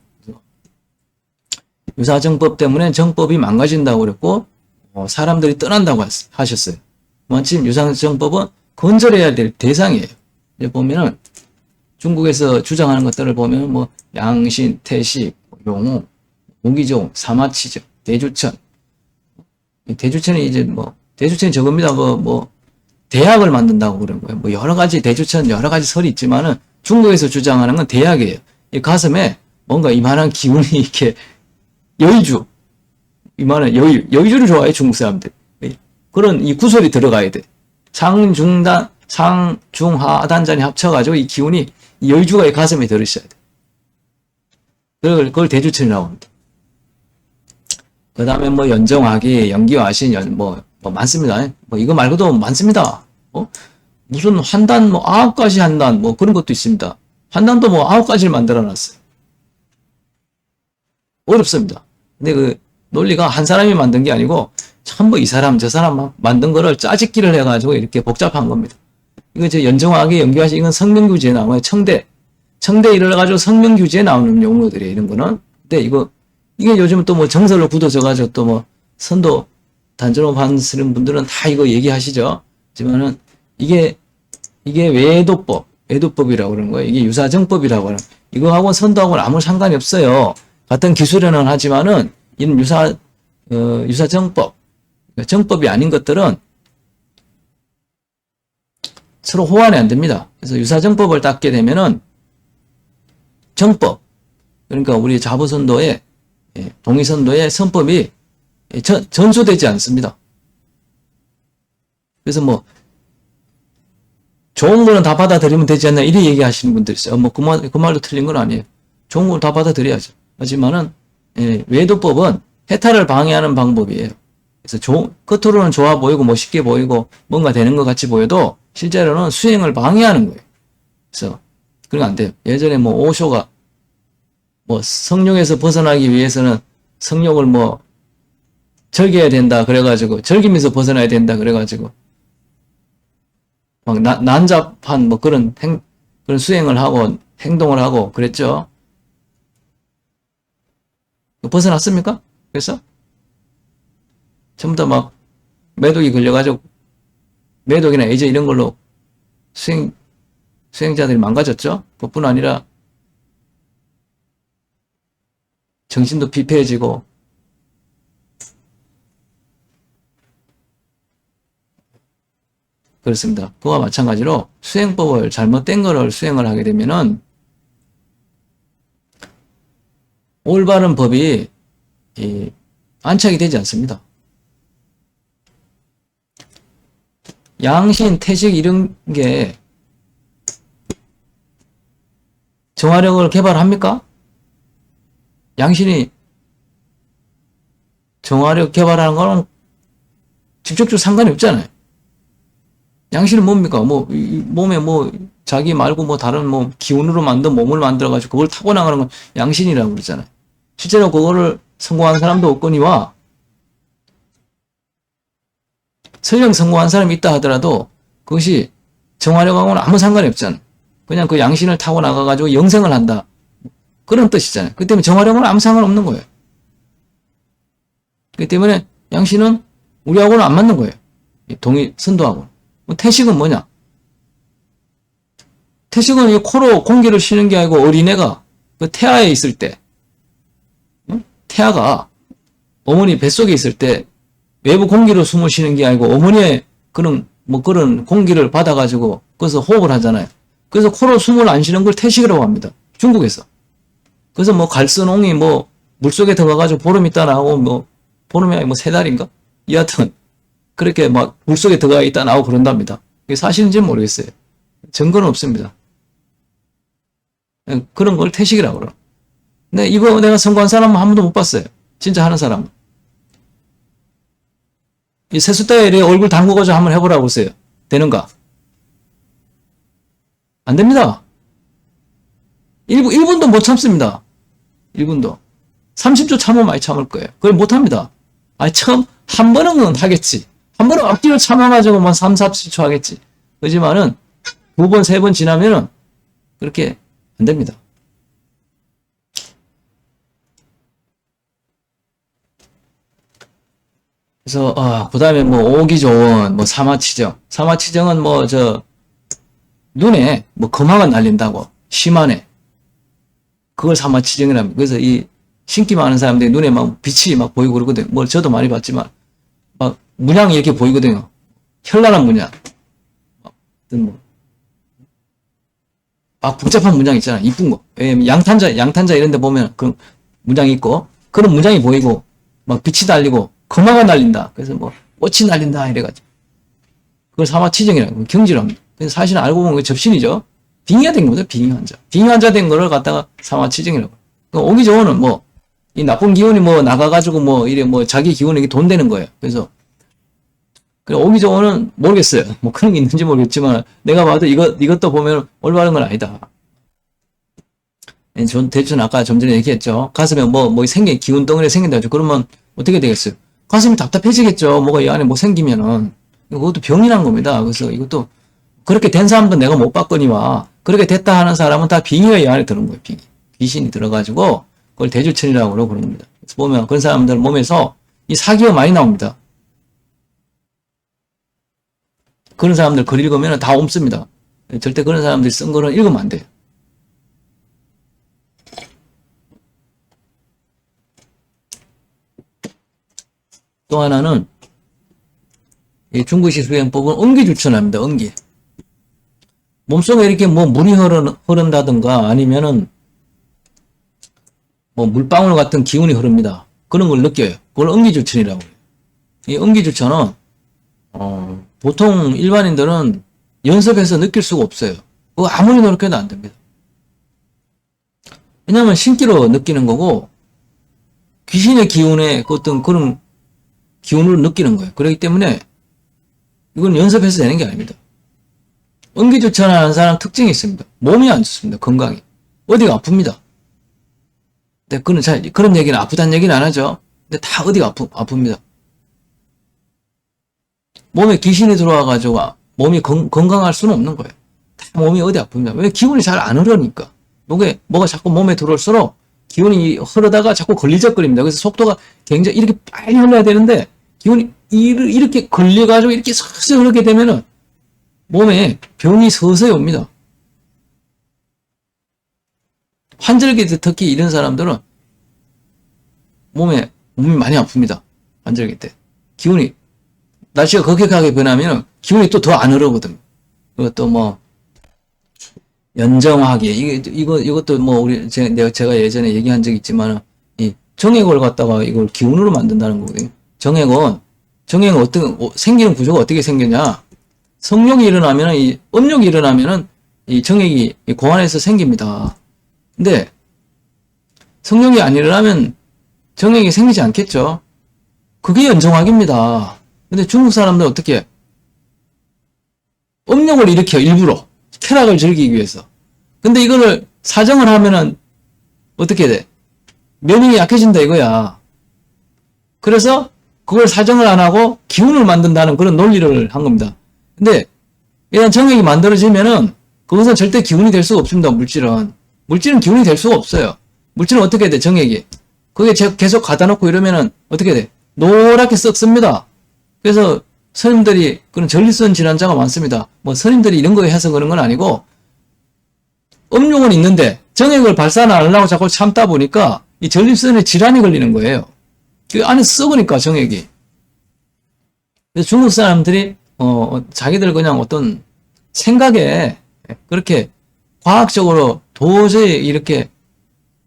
유사정법 때문에 정법이 망가진다고 그랬고 사람들이 떠난다고 하셨어요. 마침 유사정법은 건설해야 될 대상이에요. 이제 보면은 중국에서 주장하는 것들을 보면 뭐 양신, 태식, 용우, 무기종, 사마치죠, 대주천. 대주천이 이제 뭐 대주천이 저겁니다. 뭐 대학을 만든다고 그런 거예요. 뭐 여러 가지 대주천 여러 가지 설이 있지만은 중국에서 주장하는 건 대학이에요. 이 가슴에 뭔가 이만한 기운이 이렇게 여의주, 이만한 여의주를 좋아해 중국 사람들. 그런 이 구설이 들어가야 돼. 상중단, 상중하단잔이 합쳐가지고 이 기운이 이 여의주가 이 가슴에 들으셔야 돼. 그걸 대주천이라고 합니다. 그 다음에 뭐 연정화기, 연기화신, 뭐 많습니다. 뭐 이거 말고도 많습니다. 무슨 한단, 뭐 9가지 한단, 뭐 그런 것도 있습니다. 한단도 뭐 9가지를 만들어 놨어요. 어렵습니다. 근데 그 논리가 한 사람이 만든 게 아니고 전부 이 사람 저 사람 만든 거를 짜집기를 해가지고 이렇게 복잡한 겁니다. 이거 저 연정화기, 연기화신 이건 성명규제에 나와요. 청대 이래가지고 성명규제에 나오는 용어들이에요. 이런 거는. 근데 이게 요즘 또 뭐 정설로 굳어져가지고 또 뭐 선도 단전업 하시는 분들은 다 이거 얘기하시죠. 하지만은 이게 외도법이라고 그러는 거예요. 이게 유사정법이라고 하는. 이거하고 선도하고는 아무 상관이 없어요. 같은 기술에는 하지만은 이런 유사정법, 정법이 아닌 것들은 서로 호환이 안 됩니다. 그래서 유사정법을 닦게 되면은 정법, 그러니까 우리 자부선도의 동의선도의 선법이 전수되지 않습니다. 그래서 뭐 좋은 거는 다 받아들이면 되지 않나 이렇게 얘기하시는 분들 있어요. 뭐 그 말도 틀린 건 아니에요. 좋은 걸 다 받아들여야죠. 하지만은 외도법은 해탈을 방해하는 방법이에요. 그래서 겉으로는 좋아 보이고 멋있게 보이고 뭔가 되는 것 같이 보여도 실제로는 수행을 방해하는 거예요. 그래서 그런 거 안 돼요. 예전에 뭐 오쇼가 뭐 성욕에서 벗어나기 위해서는 성욕을 뭐 즐겨야 된다 그래가지고 즐기면서 벗어나야 된다 그래가지고 막 난잡한 뭐 그런 수행을 하고 행동을 하고 그랬죠. 벗어났습니까? 그래서 전부 다 막 매독이 걸려가지고 매독이나 애제 이런 걸로 수행자들이 망가졌죠. 그뿐 아니라 정신도 피폐해지고 그렇습니다. 그와 마찬가지로 수행법을 잘못된 거를 수행을 하게 되면은 올바른 법이 안착이 되지 않습니다. 양신, 태식 이런 게 정화력을 개발합니까? 양신이 정화력 개발하는 거는 직접적으로 상관이 없잖아요. 양신은 뭡니까? 뭐 몸에 뭐 자기 말고 뭐 다른 뭐 기운으로 만든 몸을 만들어가지고 그걸 타고 나가는 건 양신이라고 그러잖아요. 실제로 그거를 성공한 사람도 없거니와 설령 성공한 사람이 있다 하더라도 그것이 정화력하고는 아무 상관이 없잖아요. 그냥 그 양신을 타고 나가가지고 영생을 한다. 그런 뜻이잖아요. 그 때문에 정화력은 아무 상관없는 거예요. 그렇기 때문에 양신은 우리하고는 안 맞는 거예요. 선도하고는. 태식은 뭐냐? 태식은 이 코로 공기를 쉬는 게 아니고 어린애가 그 태아에 있을 때, 태아가 어머니 뱃속에 있을 때 외부 공기로 숨을 쉬는 게 아니고 어머니의 그런 공기를 받아가지고 그래서 호흡을 하잖아요. 그래서 코로 숨을 안 쉬는 걸 태식이라고 합니다. 중국에서. 그래서 뭐 갈선옹이 뭐 물속에 들어가가지고 보름 있다 나오고 뭐 보름이 아니고 뭐 3달인가? 여하튼 그렇게 막 물속에 들어가 있다 나오고 그런답니다. 이게 사실인지는 모르겠어요. 증거는 없습니다. 그런 걸 태식이라고 그래요. 근데 이거 내가 선거한 사람은 한 번도 못 봤어요. 진짜 하는 사람은. 이 세숫대에 얼굴 담그고자 한번 해보라고 보세요. 되는가? 안 됩니다. 1분도 못 참습니다. 1분도. 30초 참으면 많이 참을 거예요. 그걸 못 합니다. 아니, 처음, 한 번은 하겠지. 한 번은 억지로 참아가지고 만 3, 40초 하겠지. 그렇지만은, 2번, 3번 지나면은, 그렇게 안 됩니다. 그래서, 그 다음에 뭐, 오기 좋은, 뭐, 사마치정. 사마치정은 뭐, 눈에, 뭐, 금화가 날린다고. 심하네. 그걸 사마치정이랍니다. 그래서 이, 신기 많은 사람들이 눈에 막 빛이 막 보이고 그러거든요. 뭐, 저도 많이 봤지만, 막, 문양이 이렇게 보이거든요. 현란한 문양. 뭐, 막 복잡한 문양 있잖아. 이쁜 거. 양탄자 이런 데 보면 그 문양이 있고, 그런 문양이 보이고, 막 빛이 달리고, 금화가 날린다. 그래서 뭐, 꽃이 날린다. 이래가지고. 그걸 사마치정이라고. 경지랍니다. 그래서 사실은 알고 보면 접신이죠. 빙의가 된 거죠. 빙의 환자. 빙의 환자 된 거를 갖다가 사마치정이라고. 오기 좋은은 뭐, 이 나쁜 기운이 뭐 나가가지고 뭐 이래 뭐 자기 기운이 돈 되는 거예요. 그래서 오기 좋은은 모르겠어요. 뭐 그런 게 있는지 모르겠지만 내가 봐도 이것도 보면 올바른 건 아니다. 전 대충 아까 좀 전에 얘기했죠. 가슴에 뭐 기운 덩어리 생긴다 죠. 그러면 어떻게 되겠어요? 가슴이 답답해지겠죠. 뭐가 이 안에 뭐 생기면은. 그것도 병이란 겁니다. 그래서 이것도 그렇게 된 사람도 내가 못 봤거니와 그렇게 됐다 하는 사람은 다 빙의가 이 안에 드는 거예요. 빙의. 귀신이 들어가지고 그걸 대주천이라고 그러고 그럽니다. 그래서 보면 그런 사람들 몸에서 이 사기가 많이 나옵니다. 그런 사람들 글 읽으면 다 옮습니다. 절대 그런 사람들이 쓴 거는 읽으면 안 돼요. 또 하나는 이 중국식 수행법은 음기주천합니다. 음기. 몸속에 이렇게 뭐 물이 흐른다든가 아니면은 뭐 물방울 같은 기운이 흐릅니다. 그런 걸 느껴요. 그걸 음기주천이라고 해요. 이 음기주천은 보통 일반인들은 연습해서 느낄 수가 없어요. 그거 아무리 노력해도 안 됩니다. 왜냐하면 신기로 느끼는 거고 귀신의 기운에 어떤 그런 기운을 느끼는 거예요. 그렇기 때문에 이건 연습해서 되는 게 아닙니다. 음기주천하는 사람 특징이 있습니다. 몸이 안 좋습니다. 건강이. 어디가 아픕니다. 근데 그런 얘기는 아프다는 얘기는 안 하죠. 근데 다 어디가 아픕니다. 몸에 귀신이 들어와가지고 몸이 건강할 수는 없는 거예요. 다 몸이 어디 아픕니다. 왜 기운이 잘 안 흐르니까. 뭐가 자꾸 몸에 들어올수록 기운이 흐르다가 자꾸 걸리적거립니다. 그래서 속도가 굉장히 이렇게 빨리 흘러야 되는데 기운이 이렇게 걸려가지고 이렇게 서서히 흐르게 되면은 몸에 병이 서서히 옵니다. 환절기 때 특히 이런 사람들은 몸이 많이 아픕니다. 환절기 때. 기운이, 날씨가 급격하게 변하면 기운이 또 더 안 흐르거든요. 그것도 뭐, 연정하게, 이것도 뭐, 제가 예전에 얘기한 적이 있지만, 이 정액을 갖다가 이걸 기운으로 만든다는 거거든요. 정액은 생기는 구조가 어떻게 생겼냐. 성욕이 일어나면은, 음욕이 일어나면은, 이 정액이 고안에서 생깁니다. 근데 성욕이 안 일어나면 정액이 생기지 않겠죠. 그게 연정학입니다. 근데 중국 사람들 어떻게 음욕을 일으켜 일부러 쾌락을 즐기기 위해서. 근데 이거를 사정을 하면은 어떻게 돼? 면역이 약해진다 이거야. 그래서 그걸 사정을 안 하고 기운을 만든다는 그런 논리를 한 겁니다. 근데 일단 정액이 만들어지면은 그것은 절대 기운이 될 수가 없습니다. 물질은 기운이 될 수가 없어요. 물질은 어떻게 돼? 정액이. 그게 계속 가다 놓고 이러면은 어떻게 돼? 노랗게 썩습니다. 그래서 스님들이 그런 전립선 질환자가 많습니다. 뭐 스님들이 이런 거에 해서 그런 건 아니고 음욕은 있는데 정액을 발산 안 하려고 자꾸 참다 보니까 이 전립선에 질환이 걸리는 거예요. 그 안에 썩으니까 정액이. 그래서 중국 사람들이 자기들 그냥 어떤 생각에 그렇게 과학적으로 도저히 이렇게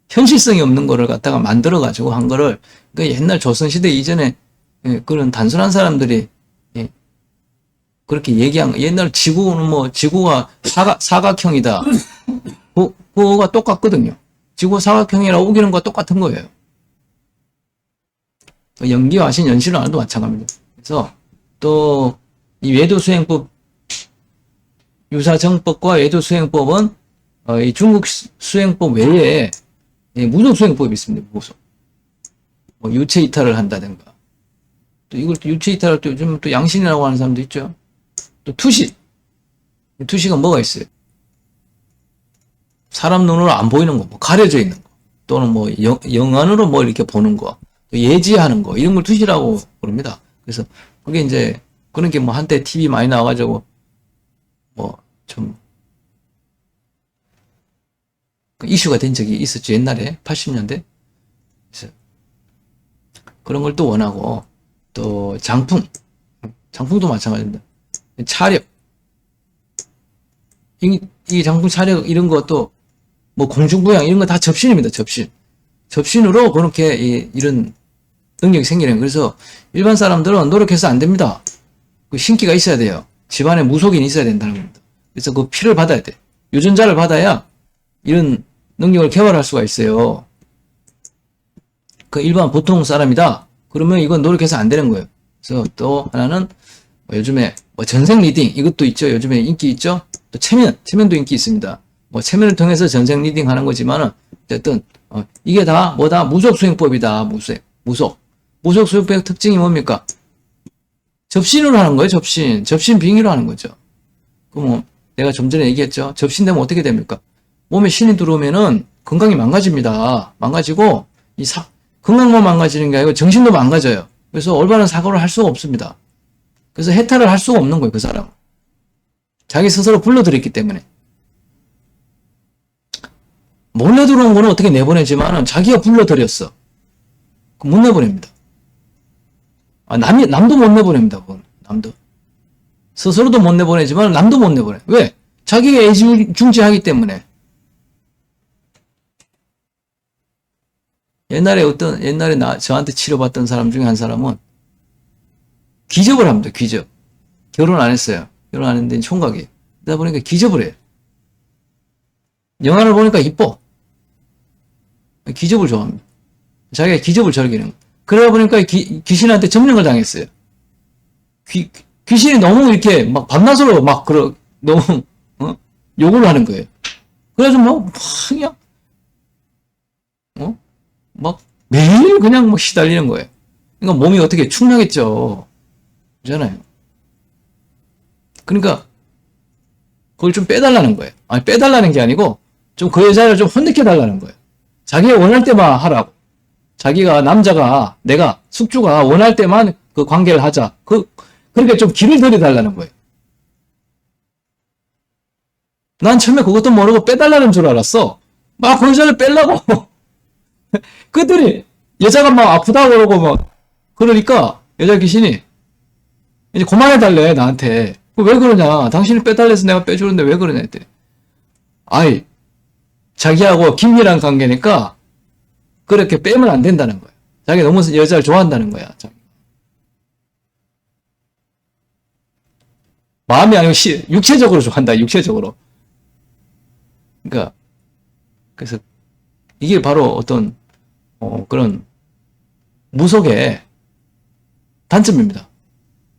현실성이 없는 거를 갖다가 만들어가지고 한 거를, 그 옛날 조선시대 이전에 그런 단순한 사람들이 그렇게 얘기한 거. 옛날 지구가 사각형이다. 그거가 똑같거든요. 지구 사각형이라 우기는 거와 똑같은 거예요. 연기와 신연실환도 마찬가지입니다. 그래서 또 이 외도수행법, 유사정법과 외도수행법은 이 중국 수행법 외에 무속수행법이 있습니다. 무속. 뭐 유체이탈을 한다든가. 또 이걸 또 유체이탈을 또 요즘 또 양신이라고 하는 사람도 있죠. 또 투시. 투시가 뭐가 있어요? 사람 눈으로 안 보이는 거, 뭐 가려져 있는 거, 또는 뭐 영안으로 뭐 이렇게 보는 거, 또 예지하는 거, 이런 걸 투시라고 부릅니다. 그래서 그게 이제 그런 게 뭐 한때 TV 많이 나와가지고 뭐 좀 이슈가 된 적이 있었죠. 옛날에 80년대. 그래서 그런 걸 또 원하고, 또 장풍도 마찬가지입니다. 차력, 이 장풍 차력 이런 것도 뭐 공중부양 이런 거 다 접신입니다. 접신으로 그렇게 이런 능력이 생기는 거예요. 그래서 일반 사람들은 노력해서 안 됩니다. 그 신기가 있어야 돼요. 집안에 무속인이 있어야 된다는 겁니다. 그래서 그 피를 받아야 돼. 유전자를 받아야 이런 능력을 개발할 수가 있어요. 그 일반 보통 사람이다. 그러면 이건 노력해서 안 되는 거예요. 그래서 또 하나는 뭐 요즘에 뭐 전생 리딩 이것도 있죠. 요즘에 인기 있죠. 또 체면도 인기 있습니다. 뭐 체면을 통해서 전생 리딩 하는 거지만은 어쨌든 이게 다 뭐다 무속 수행법이다. 무속 수행법의 특징이 뭡니까? 접신으로 하는 거예요. 접신 빙의로 하는 거죠. 그럼 내가 좀 전에 얘기했죠. 접신되면 어떻게 됩니까? 몸에 신이 들어오면은 건강이 망가집니다. 망가지고 건강만 망가지는 게 아니고 정신도 망가져요. 그래서 올바른 사고를 할 수가 없습니다. 그래서 해탈을 할 수가 없는 거예요. 그 사람은. 자기 스스로 불러들였기 때문에. 몰래 들어온 거는 어떻게 내보내지만은 자기가 불러들였어. 못 내보냅니다. 남도 못 내보냅니다. 남도. 스스로도 못 내보내지만 남도 못 내보내. 왜? 자기가 애지중지하기 때문에. 옛날에 저한테 치료받던 사람 중에 한 사람은 기접을 합니다. 기접. 결혼 안 했어요. 결혼 안 했는데 총각이에요. 그러다 보니까 기접을 해요. 영화를 보니까 이뻐. 기접을 좋아합니다. 자기가 기접을 즐기는 거예요. 그러다 보니까 귀신한테 점령을 당했어요. 귀신이 너무 이렇게 막 밤낮으로 너무 욕을 하는 거예요. 그래가지고 그냥 막 매일 그냥 시달리는 거예요. 그러니까 몸이 어떻게 축나겠죠. 그렇잖아요. 그러니까 그걸 좀 빼달라는 거예요. 아니 빼달라는 게 아니고 좀 그 여자를 좀 혼내켜 달라는 거예요. 자기가 원할 때만 하라고. 자기가 내가 숙주가 원할 때만 그 관계를 하자. 그렇게 좀 길을 들여달라는 거예요. 난 처음에 그것도 모르고 빼달라는 줄 알았어. 막 그 여자를 빼려고. 그랬더니 여자가 막 아프다고 그러고 그러니까 여자 귀신이 이제 그만해달래 나한테. 왜 그러냐. 당신이 빼달래서 내가 빼주는데 왜 그러냐 했더니 자기하고 긴밀한 관계니까 그렇게 빼면 안 된다는 거야. 자기 너무 여자를 좋아한다는 거야. 마음이 아니고 육체적으로 좋아한다. 육체적으로. 그러니까 그래서 이게 바로 어떤 그런 무속의 단점입니다.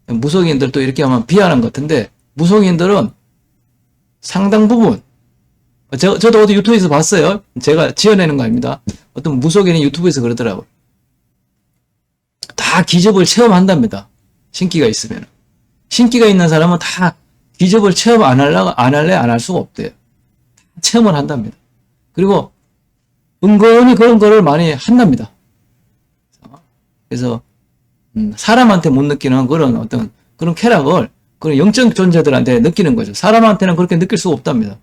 무속인들 또 이렇게 하면 비하하는 것 같은데 무속인들은 상당 부분 저도 어디 유튜브에서 봤어요. 제가 지어내는 거 아닙니다. 어떤 무속인이 유튜브에서 그러더라고요. 다 기접을 체험한답니다. 신기가 있으면. 신기가 있는 사람은 다 기접을 체험 안 할 수가 없대요. 체험을 한답니다. 그리고 은근히 그런 거를 많이 한답니다. 그래서 사람한테 못 느끼는 그런 쾌락을 그런 영적 존재들한테 느끼는 거죠. 사람한테는 그렇게 느낄 수가 없답니다.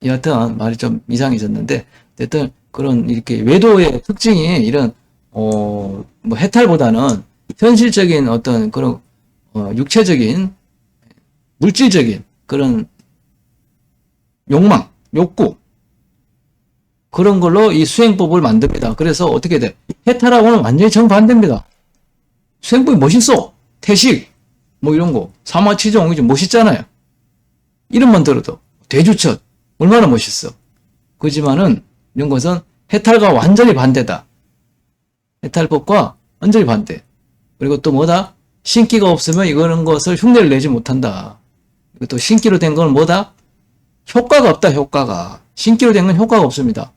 여하튼 말이 좀 이상해졌는데 어쨌든 그런 이렇게 외도의 특징이 이런 뭐 해탈보다는 현실적인 어떤 그런 육체적인 물질적인 그런 욕구 그런 걸로 이 수행법을 만듭니다. 그래서 어떻게 돼? 해탈하고는 완전히 정반대입니다. 수행법이 멋있어. 태식 뭐 이런 거 사마치종 멋있잖아요. 이름만 들어도 대주첫 얼마나 멋있어. 그지만은 이런 것은 해탈과 완전히 반대다. 해탈법과 완전히 반대. 그리고 또 뭐다? 신기가 없으면 이거는 것을 흉내를 내지 못한다. 그리고 또 신기로 된 건 뭐다? 효과가 없다, 효과가. 신기로 된 건 효과가 없습니다.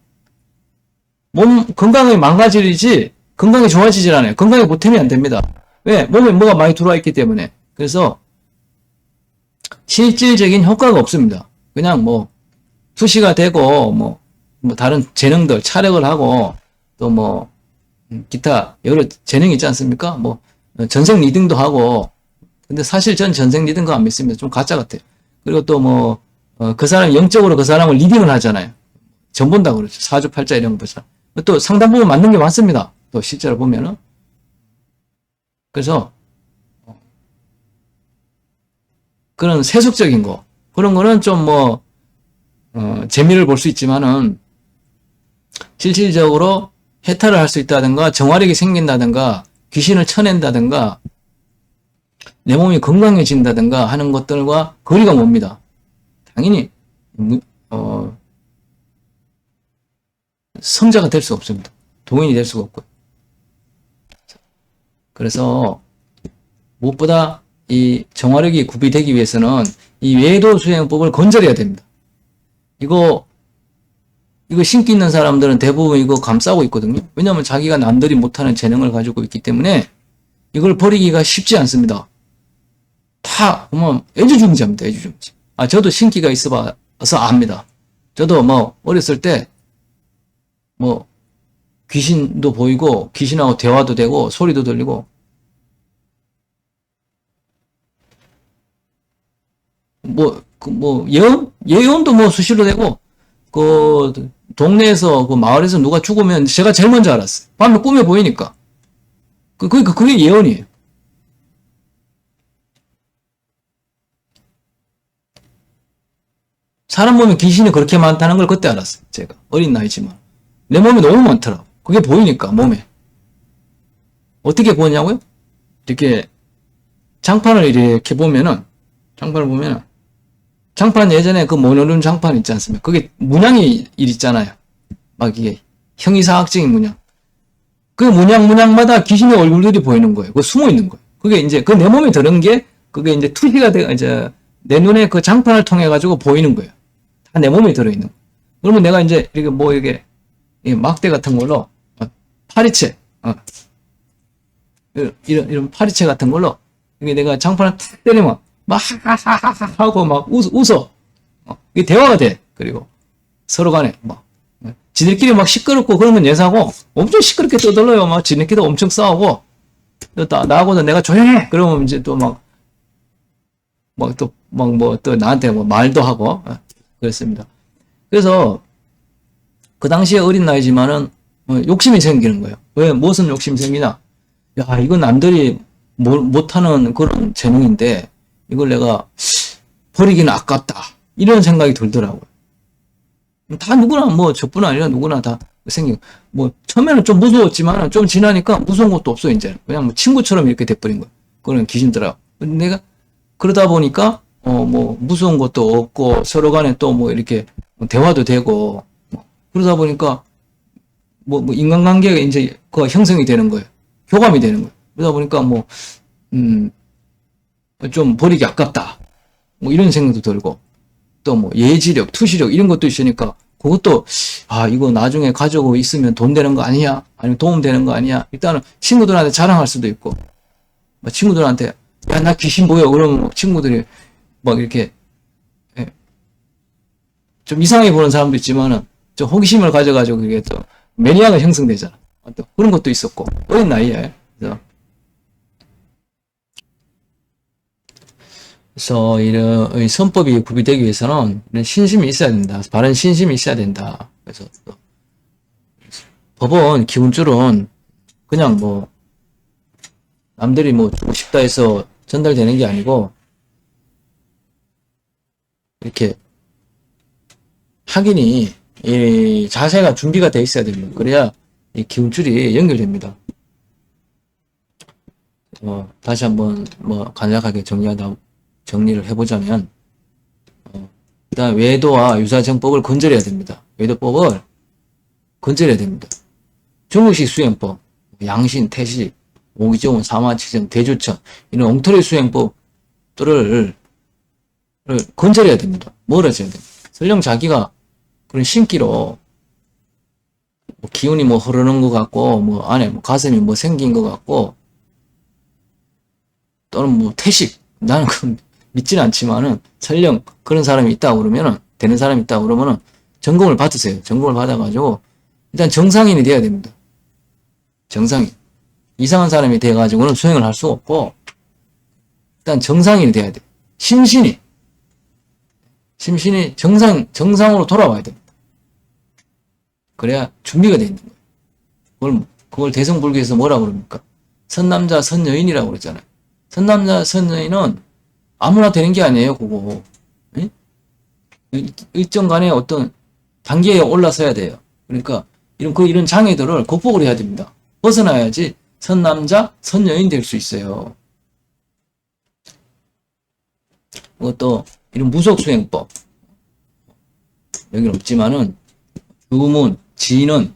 몸 건강이 망가지지 건강이 좋아지질 않아요. 건강이 보탬이 안 됩니다. 왜? 몸에 뭐가 많이 들어와 있기 때문에. 그래서 실질적인 효과가 없습니다. 그냥 뭐 투시가 되고 뭐 다른 재능들 차력을 하고 또 뭐 기타 여러 재능이 있지 않습니까? 뭐 전생 리딩도 하고 근데 사실 전 전생 리딩 거 안 믿습니다. 좀 가짜 같아요. 그리고 또 뭐 그 사람 영적으로 그 사람을 리딩을 하잖아요. 전 본다고 그러죠. 사주팔자 이런 거 보자. 또 상당 부분 맞는 게 많습니다. 또 실제로 보면은 그래서 그런 세속적인 거 그런 거는 좀 뭐 재미를 볼 수 있지만은 실질적으로 해탈을 할 수 있다든가 정화력이 생긴다든가 귀신을 쳐낸다든가 내 몸이 건강해진다든가 하는 것들과 거리가 멉니다. 당연히 성자가 될 수 없습니다. 동인이 될 수가 없고요. 그래서 무엇보다 이 정화력이 구비되기 위해서는 이 외도 수행법을 건절해야 됩니다. 이거 신기 있는 사람들은 대부분 이거 감싸고 있거든요. 왜냐하면 자기가 남들이 못하는 재능을 가지고 있기 때문에 이걸 버리기가 쉽지 않습니다. 다 보면 애주중지합니다. 애주중지. 저도 신기가 있어서 압니다. 저도 뭐 어렸을 때 뭐 귀신도 보이고 귀신하고 대화도 되고 소리도 들리고 예언도 뭐 수시로 되고 그 동네에서 그 마을에서 누가 죽으면 제가 제일 먼저 알았어요. 밤에 꿈에 보이니까. 그게 예언이에요. 사람 몸에 귀신이 그렇게 많다는 걸 그때 알았어요. 제가 어린 나이지만 내 몸에 너무 많더라고. 그게 보이니까 몸에. 어떻게 보냐고요? 이렇게 장판을 이렇게 보면은 장판 예전에 그 모노룸 장판 있지 않습니까? 그게 문양이 있잖아요. 막 이게 형이사학적인 문양. 그 문양마다 귀신의 얼굴들이 보이는 거예요. 그 숨어 있는 거예요. 그게 이제 그 내 몸에 드는 게 그게 이제 투시가 이제 내 눈에 그 장판을 통해 가지고 보이는 거예요. 다 내 몸에 들어 있는. 그러면 내가 이제 이렇게 뭐 이게 막대 같은 걸로 파리채, 이런 파리채 같은 걸로 이게 내가 장판을 탁 때리면 막 하하하하 하고 막 웃어. 이게 대화가 돼. 그리고 서로 간에 막 지들끼리 막 시끄럽고 그러면 예사고 엄청 시끄럽게 떠들어요. 막 지들끼리 엄청 싸우고 또 나하고는 내가 조용해. 그러면 이제 또 또 나한테 뭐 말도 하고 그랬습니다. 그래서 그 당시에 어린 나이지만은 욕심이 생기는 거예요. 왜 무슨 욕심이 생기냐? 야, 이건 남들이 못하는 그런 재능인데 이걸 내가 버리기는 아깝다. 이런 생각이 들더라고요. 다 누구나 뭐 저뿐 아니라 누구나 다 생기고 뭐 처음에는 좀 무서웠지만 좀 지나니까 무서운 것도 없어 이제 그냥 뭐 친구처럼 이렇게 돼버린 거예요. 그런 귀신들하고. 근데 내가 그러다 보니까 뭐 무서운 것도 없고 서로 간에 또 뭐 이렇게 대화도 되고 그러다 보니까 뭐 인간관계가 이제 그 형성이 되는 거예요. 교감이 되는 거예요. 그러다 보니까 좀 버리기 아깝다. 뭐 이런 생각도 들고 또 뭐 예지력, 투시력 이런 것도 있으니까 그것도 이거 나중에 가지고 있으면 돈 되는 거 아니야? 아니면 도움 되는 거 아니야? 일단은 친구들한테 자랑할 수도 있고 친구들한테 야, 나 귀신 보여. 그러면 친구들이 막 이렇게 좀 이상하게 보는 사람도 있지만은 좀 호기심을 가져가지고 그게 또 매니아가 형성되잖아. 또 그런 것도 있었고 어린 나이에. 그래서 이런 선법이 구비되기 위해서는 이런 신심이 있어야 된다. 바른 신심이 있어야 된다. 그래서 법은 기본줄은 그냥 뭐 남들이 뭐 주고 싶다 해서 전달되는 게 아니고 이렇게 확인이 이 자세가 준비가 돼 있어야 됩니다. 그래야 이 기운줄이 연결됩니다. 다시 한번 뭐 간략하게 정리를 해보자면 그다음 외도와 유사정법을 건절해야 됩니다. 외도법을 건절해야 됩니다. 중국식 수행법, 양신, 태식, 오기조문, 사마치정, 대주천 이런 엉터리 수행법들을 건절해야 됩니다. 멀어져야 됩니다. 설령 자기가 그런 신기로 뭐 기운이 뭐 흐르는 것 같고 뭐 안에 뭐 가슴이 뭐 생긴 것 같고 또는 뭐 태식 나는 그건 믿지는 않지만은 설령 그런 사람이 있다고 그러면은 되는 사람이 있다고 그러면은 점검을 받으세요. 점검을 받아가지고 일단 정상인이 돼야 됩니다. 정상인. 이상한 사람이 돼가지고는 수행을 할 수가 없고 일단 정상인이 돼야 돼. 심신이 정상으로 돌아와야 됩니다. 그래야 준비가 돼 있는 거예요. 그걸 대성불교에서 뭐라고 그럽니까? 선남자, 선여인이라고 그러잖아요. 선남자, 선여인은 아무나 되는 게 아니에요, 그거. 예? 일정 간의 어떤 단계에 올라서야 돼요. 그러니까 이런 장애들을 극복을 해야 됩니다. 벗어나야지 선남자, 선여인 될 수 있어요. 그것도 이런 무속수행법. 여기는 없지만은 주문, 진은,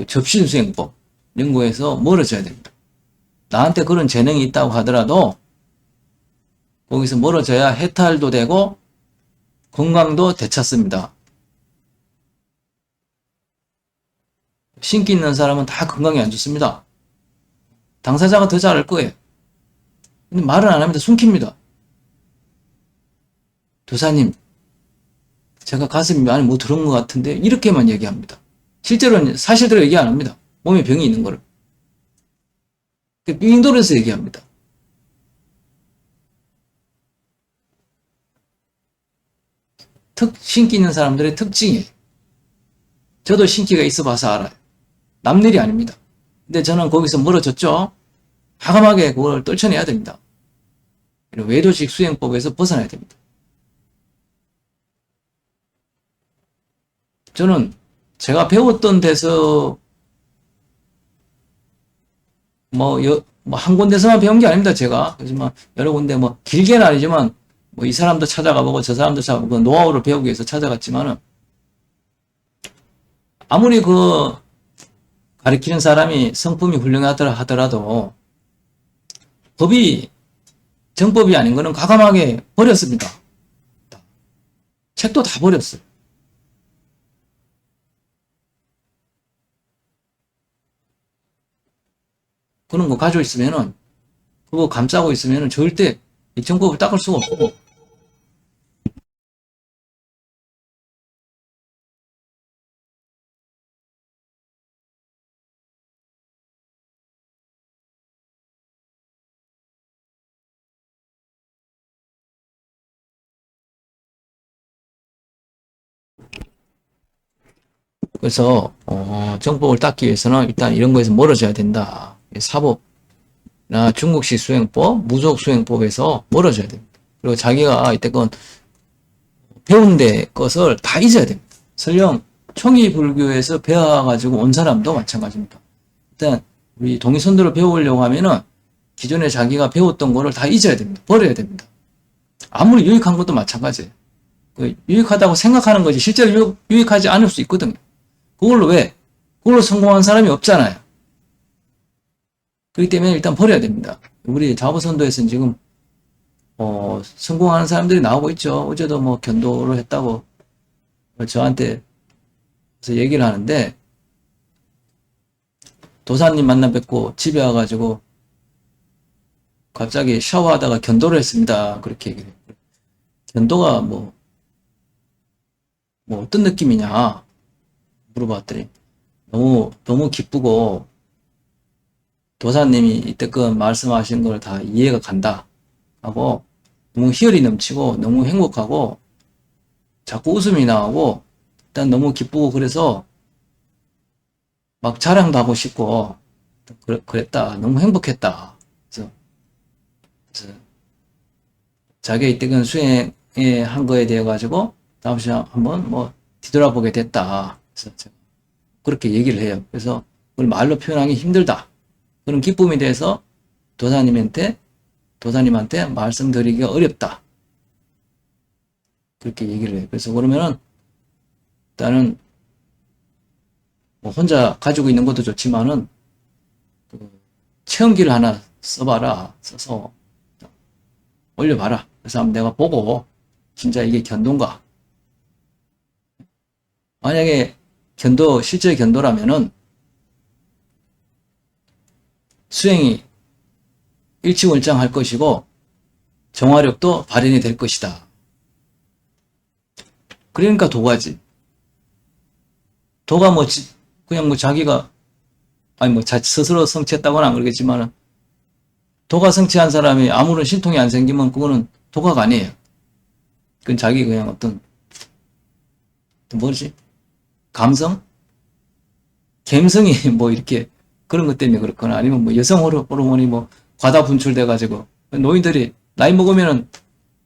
접신수행법 이런 거에서 멀어져야 됩니다. 나한테 그런 재능이 있다고 하더라도 거기서 멀어져야 해탈도 되고 건강도 되찾습니다. 신기 있는 사람은 다 건강이 안 좋습니다. 당사자가 더 잘할 거예요. 근데 말은 안 합니다. 숨깁니다. 도사님, 제가 가슴이 많이 뭐 들은 것 같은데 이렇게만 얘기합니다. 실제로는 사실대로 얘기 안 합니다. 몸에 병이 있는 거를. 빙돌에서 얘기합니다. 신기 있는 사람들의 특징이에요. 저도 신기가 있어 봐서 알아요. 남 일이 아닙니다. 근데 저는 거기서 멀어졌죠? 과감하게 그걸 떨쳐내야 됩니다. 외도식 수행법에서 벗어나야 됩니다. 저는 제가 배웠던 데서 한 군데서만 배운 게 아닙니다, 제가. 그래서 여러 군데 길게는 아니지만, 이 사람도 찾아가보고, 저 사람도 찾아가보고, 노하우를 배우기 위해서 찾아갔지만은, 아무리 가르치는 사람이 성품이 훌륭하더라 하더라도, 정법이 아닌 거는 과감하게 버렸습니다. 책도 다 버렸어요. 그런 거 가지고 있으면은, 그거 감싸고 있으면은 절대 이 정법을 닦을 수가 없고. 그래서, 정법을 닦기 위해서는 일단 이런 거에서 멀어져야 된다. 사법이나 중국식 수행법, 무속 수행법에서 멀어져야 됩니다. 그리고 자기가 이때껏 배운 데 것을 다 잊어야 됩니다. 설령 총이불교에서 배워가지고 온 사람도 마찬가지입니다. 일단 우리 동의선도를 배우려고 하면은 기존에 자기가 배웠던 거를 다 잊어야 됩니다. 버려야 됩니다. 아무리 유익한 것도 마찬가지예요. 유익하다고 생각하는 것이 실제로 유익하지 않을 수 있거든요. 그걸로 성공한 사람이 없잖아요. 그렇기 때문에 일단 버려야 됩니다. 우리 자부선도에서는 지금 성공하는 사람들이 나오고 있죠. 어제도 견도를 했다고 저한테 얘기를 하는데, 도사님 만나 뵙고 집에 와가지고 갑자기 샤워하다가 견도를 했습니다. 그렇게 얘기를 해요. 견도가 어떤 느낌이냐 물어봤더니 너무 기쁘고 도사님이 이때껏 말씀하신 걸 다 이해가 간다 하고 너무 희열이 넘치고 너무 행복하고 자꾸 웃음이 나오고 일단 너무 기쁘고 그래서 막 자랑도 하고 싶고 그랬다. 너무 행복했다. 그래서 자기가 이때껏 수행에 한 거에 대해 가지고 다음시 한번 뒤돌아보게 됐다. 그래서 제가 그렇게 얘기를 해요. 그래서 그걸 말로 표현하기 힘들다. 그런 기쁨에 대해서 도사님한테 도사님한테 말씀드리기가 어렵다. 그렇게 얘기를 해요. 그래서 그러면은 일단은 뭐 혼자 가지고 있는 것도 좋지만은 그 체험기를 하나 써봐라. 써서 올려봐라. 그래서 한번 내가 보고 진짜 이게 견도인가. 만약에 실제 견도라면은 수행이 일치월장할 것이고 정화력도 발현이 될 것이다. 그러니까 도가지. 도가 뭐 그냥 뭐 자기가 아니 뭐 스스로 성취했다고는 안 그러겠지만은 도가 성취한 사람이 아무런 신통이 안 생기면 그거는 도가가 아니에요. 그건 자기 그냥 어떤 뭐지? 감성? 감성이 뭐 이렇게 그런 것 때문에 그렇거나 아니면 뭐 여성 호르몬이 뭐 과다 분출돼 가지고 노인들이 나이 먹으면은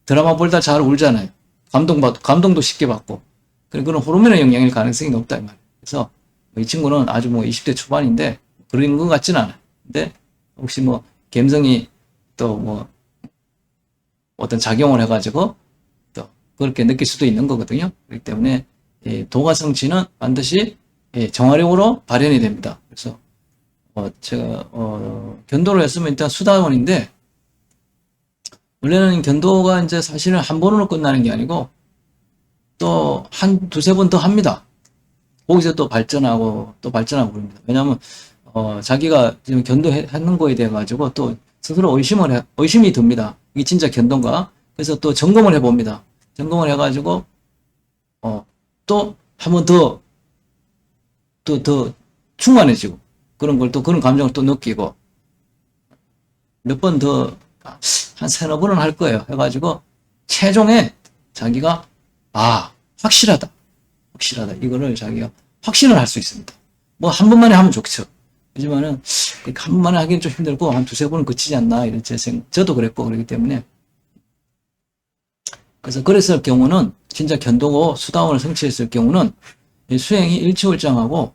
드라마 보다 잘 울잖아요. 감동도 쉽게 받고 그런 호르몬의 영향일 가능성이 높다 이 말이에요. 그래서 이 친구는 아주 뭐 20대 초반인데 그런 것 같지는 않아요. 근데 혹시 뭐 감성이 또 뭐 어떤 작용을 해가지고 또 그렇게 느낄 수도 있는 거거든요. 그렇기 때문에 도가 성취는 반드시 정화력으로 발현이 됩니다. 그래서 제가 견도를 했으면 일단 수다원인데 원래는 견도가 이제 사실은 한 번으로 끝나는 게 아니고 또 한 두세 번 더 합니다. 거기서 또 발전하고 그럽니다. 왜냐하면 자기가 지금 견도하는 거에 대해 가지고 또 스스로 의심이 듭니다. 이게 진짜 견도인가? 그래서 또 점검을 해봅니다. 점검을 해가지고 또 한 번 더 충만해지고 그런 걸 또 그런 감정을 또 느끼고 몇 번 더 한 세너 번은 할 거예요. 해가지고 최종에 자기가 확실하다. 이거를 자기가 확신을 할 수 있습니다. 뭐 한 번만에 하면 좋죠. 하지만은 한 번만에 하기는 좀 힘들고 한 두세 번은 그치지 않나 이런 저도 그랬고 그렇기 때문에 그래서 그랬을 경우는 진짜 견도고 수다원을 성취했을 경우는 수행이 일치월장하고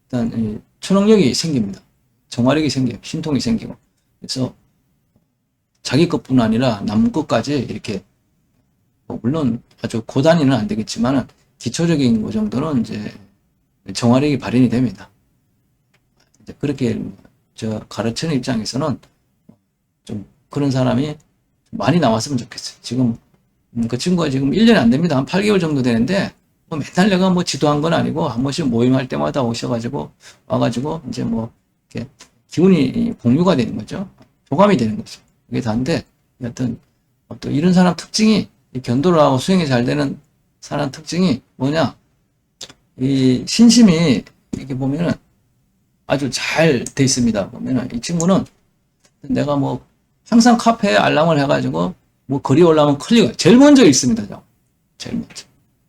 일단 초능력이 생깁니다. 정화력이 생겨요. 신통이 생기고 그래서 자기 것뿐 아니라 남 것까지 이렇게 물론 아주 고단위는 안 되겠지만 기초적인 거 정도는 이제 정화력이 발현이 됩니다. 이제 그렇게 저 가르치는 입장에서는 좀 그런 사람이 많이 나왔으면 좋겠어요. 지금 그 친구가 지금 1년이 안 됩니다. 한 8개월 정도 되는데 뭐 맨날 내가 뭐 지도한 건 아니고 한 번씩 모임할 때마다 와가지고 이제 뭐 이렇게 기운이 공유가 되는 거죠. 교감이 되는 거죠. 이게 다인데 여하튼 또 이런 사람 특징이 견도를 하고 수행이 잘 되는 사람 특징이 뭐냐? 이 신심이 이렇게 보면은 아주 잘 돼 있습니다. 보면은 이 친구는 내가 뭐 항상 카페에 알람을 해가지고 뭐 거리 올라오면 클릭을 제일 먼저 읽습니다. 제일 먼저.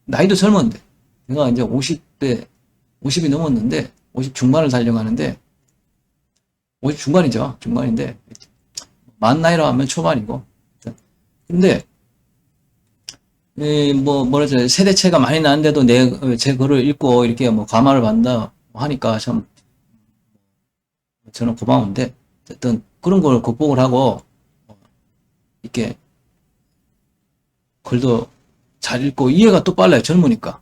나이도 젊은데 내가 이제 50이 넘었는데 50 중반을 달려가는데 50 중반이죠. 중반인데 만 나이로 하면 초반이고 근데 뭐라죠 세대차가 많이 나는데도 제 글을 읽고 이렇게 뭐 감화를 받는다 하니까 참 저는 고마운데 어쨌든 그런 걸 극복을 하고 이렇게 글도 잘 읽고 이해가 또 빨라요. 젊으니까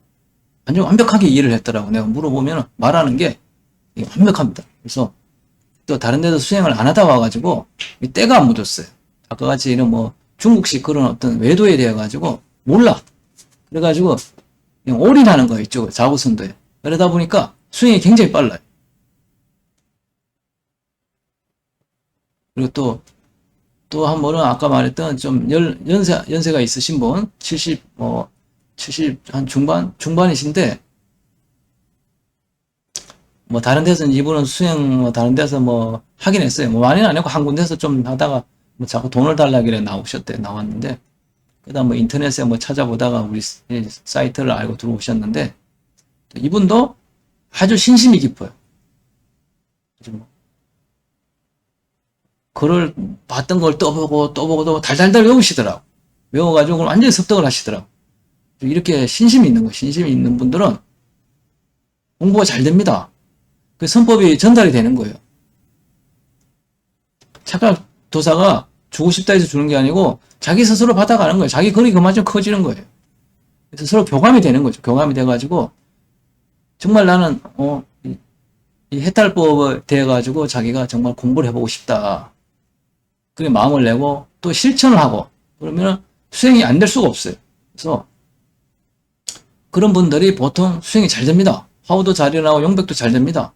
완전 완벽하게 이해를 했더라고. 내가 물어보면 말하는 게 완벽합니다. 그래서 또 다른 데서 수행을 안 하다 와가지고 때가 안 묻었어요. 아까 같이 이런 뭐 중국식 그런 어떤 외도에 대해 가지고 몰라. 그래가지고 그냥 올인하는 거예요. 이쪽을 자구선도에. 그러다 보니까 수행이 굉장히 빨라요. 그리고 또 한 번은 아까 말했던 좀 연세가 있으신 분, 70 한 중반이신데, 뭐 다른 데서는 이분은 수행 뭐 다른 데서 뭐 하긴 했어요. 뭐 많이는 안 했고 한 군데서 좀 하다가 뭐 자꾸 돈을 달라길래 나왔는데, 그다음 뭐 인터넷에 뭐 찾아보다가 우리 사이트를 알고 들어오셨는데, 이분도 아주 신심이 깊어요. 글을 봤던 걸 또 보고 달달달 외우시더라고. 외워가지고 그걸 완전히 습득을 하시더라고. 이렇게 신심이 있는 거, 신심이 있는 분들은 공부가 잘 됩니다. 그 선법이 전달이 되는 거예요. 착각 도사가 주고 싶다 해서 주는 게 아니고 자기 스스로 받아가는 거예요. 자기 거리 그만큼 커지는 거예요. 그래서 서로 교감이 되는 거죠. 교감이 돼가지고 정말 나는 이 해탈법에 대해 가지고 자기가 정말 공부를 해보고 싶다. 그게 마음을 내고 또 실천을 하고 그러면 수행이 안 될 수가 없어요. 그래서 그런 분들이 보통 수행이 잘 됩니다. 화우도 잘 일어나고 용백도 잘 됩니다.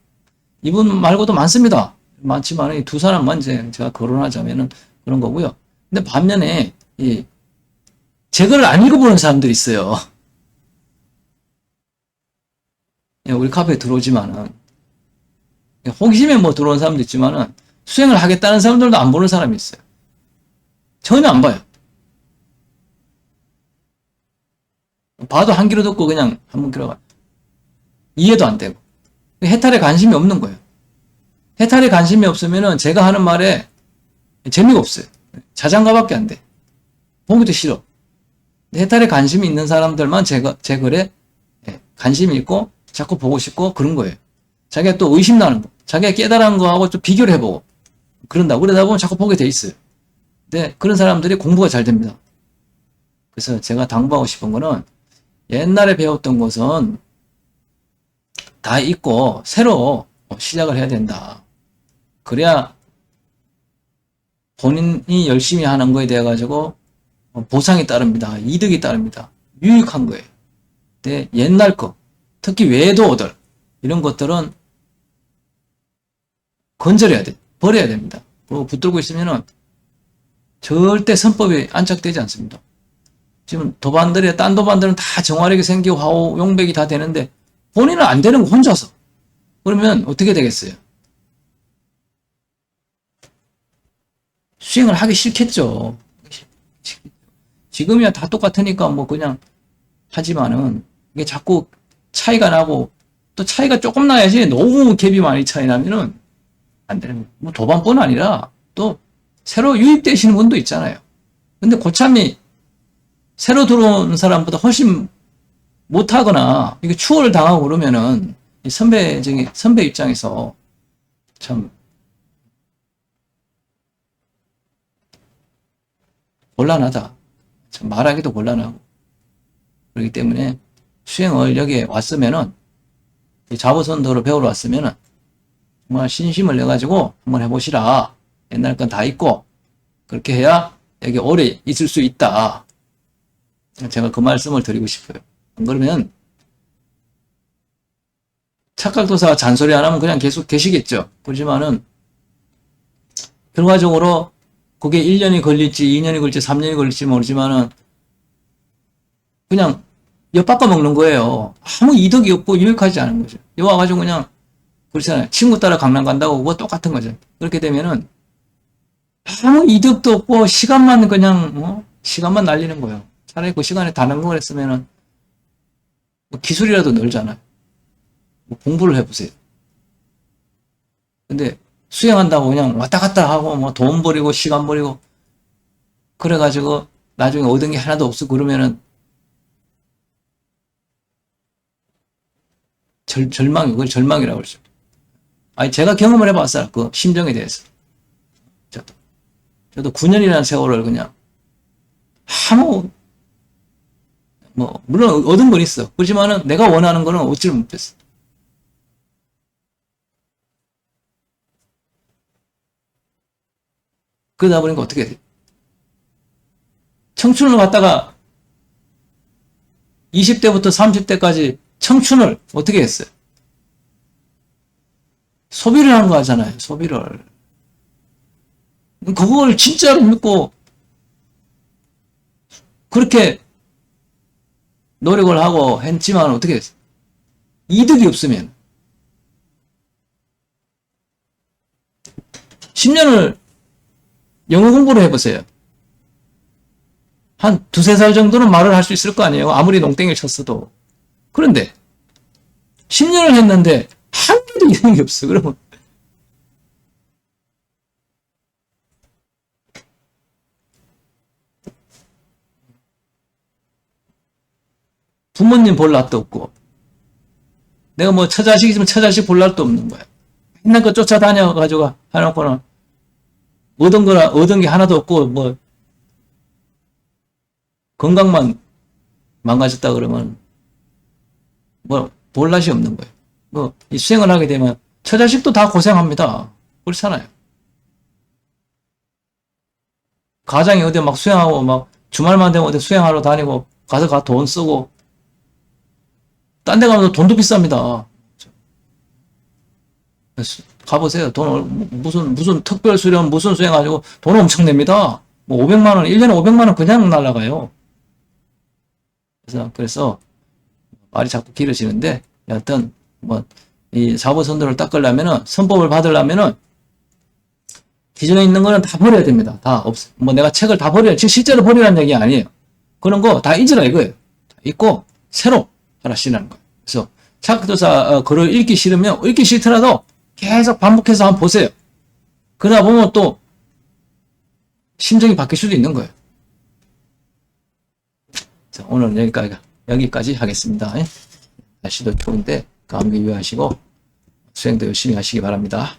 이분 말고도 많습니다. 많지만 이 두 사람만 제가 거론하자면은 그런 거고요. 근데 반면에 이 책을 안 읽어보는 사람들이 있어요. 우리 카페에 들어오지만은 호기심에 뭐 들어온 사람도 있지만은 수행을 하겠다는 사람들도 안 보는 사람이 있어요. 전혀 안 봐요. 봐도 한 귀로 듣고 그냥 한번 들어가. 이해도 안 되고. 해탈에 관심이 없는 거예요. 해탈에 관심이 없으면은 제가 하는 말에 재미가 없어요. 자장가밖에 안 돼. 보기도 싫어. 해탈에 관심이 있는 사람들만 제 글에 관심이 있고 자꾸 보고 싶고 그런 거예요. 자기가 또 의심나는 거. 자기가 깨달은 거하고 좀 비교를 해보고 그런다. 그러다 보면 자꾸 보게 돼 있어요. 근데 그런 사람들이 공부가 잘 됩니다. 그래서 제가 당부하고 싶은 거는 옛날에 배웠던 것은 다 잊고 새로 시작을 해야 된다. 그래야 본인이 열심히 하는 거에 대해 가지고 보상이 따릅니다. 이득이 따릅니다. 유익한 거예요. 근데 옛날 거, 특히 외도어들 이런 것들은 건절해야 돼. 버려야 됩니다. 붙들고 있으면은 절대 선법이 안착되지 않습니다. 지금 도반들이 딴 도반들은 다 정화력이 생기고 화호 용백이 다 되는데 본인은 안 되는 거 혼자서. 그러면 어떻게 되겠어요? 수행을 하기 싫겠죠. 지금이야 다 똑같으니까 뭐 그냥 하지만은 이게 자꾸 차이가 나고 또 차이가 조금 나야지 너무 갭이 많이 차이 나면은 안 되는 거예요. 뭐 도반뿐 아니라 또 새로 유입되시는 분도 있잖아요. 근데 고참이 새로 들어온 사람보다 훨씬 못하거나 이게 추월을 당하고 그러면은 이 선배 입장에서 참 곤란하다. 참 말하기도 곤란하고. 그렇기 때문에 수행을 여기에 왔으면은 이 자보선도를 배우러 왔으면은 정말 신심을 내가지고 한번 해보시라. 옛날 건 다 잊고 그렇게 해야 여기 오래 있을 수 있다. 제가 그 말씀을 드리고 싶어요. 안 그러면 착각도사가 잔소리 안 하면 그냥 계속 계시겠죠. 그렇지만은 결과적으로 그게 1년이 걸릴지 2년이 걸릴지 3년이 걸릴지 모르지만은 그냥 엿바꿔 먹는 거예요. 아무 이득이 없고 유익하지 않은 거죠. 여기 와가지고 그냥 그렇잖아요. 친구 따라 강남 간다고 그거 똑같은 거죠. 그렇게 되면은 아무 이득도 없고 시간만 그냥 시간만 날리는 거예요. 차라리 그 시간에 다른 걸 했으면은 뭐 기술이라도 늘잖아요. 뭐 공부를 해보세요. 근데 수행한다고 그냥 왔다 갔다 하고 뭐 돈 버리고 시간 버리고 그래가지고 나중에 얻은 게 하나도 없고 그러면은 그걸 절망이라고 그러죠. 아니 제가 경험을 해봤어요. 그 심정에 대해서. 저도 9년이라는 세월을 그냥 아무 뭐 물론 얻은 건 있어. 그렇지만은 내가 원하는 거는 얻지를 못했어. 그러다 보니까 어떻게 돼? 청춘을 갖다가 20대부터 30대까지 청춘을 어떻게 했어요? 소비를 한 거 하잖아요. 소비를. 그걸 진짜로 믿고 그렇게 노력을 하고 했지만 어떻게 했어요? 이득이 없으면 10년을 영어 공부를 해보세요. 한 두세 살 정도는 말을 할 수 있을 거 아니에요. 아무리 농땡이를 쳤어도. 그런데 10년을 했는데 한 개도 이득이 없어. 그러면 부모님 볼 낯도 없고 내가 뭐 처자식이지만 처자식 볼 낯도 없는 거야. 맨날 그 쫓아다녀가지고 해놓고는 얻은 게 하나도 없고, 뭐, 건강만 망가졌다 그러면, 뭐, 볼 낯이 없는 거예요. 뭐, 이 수행을 하게 되면, 처자식도 다 고생합니다. 그렇잖아요. 가장이 어디 막 수행하고, 막, 주말만 되면 어디 수행하러 다니고, 가서 돈 쓰고, 딴 데 가면 돈도 비쌉니다. 가보세요. 무슨 특별 수련, 무슨 수행 가지고 돈 엄청 냅니다. 뭐 500만원, 1년에 500만원 그냥 날라가요. 그래서 말이 자꾸 길어지는데, 여하튼, 뭐, 이 사보선도를 닦으려면은, 선법을 받으려면은, 기존에 있는 거는 다 버려야 됩니다. 다 뭐 내가 책을 다 버려야, 지금 실제로 버리라는 얘기 아니에요. 그런 거 다 잊으라 이거예요. 잊고, 새로 하나 시라는 거예요. 그래서, 차크도사 글을 읽기 싫으면, 읽기 싫더라도 계속 반복해서 한번 보세요. 그러다 보면 또, 심정이 바뀔 수도 있는 거예요. 자, 오늘 여기까지 하겠습니다. 날씨도 추운데 감기 유의하시고 수행도 열심히 하시기 바랍니다.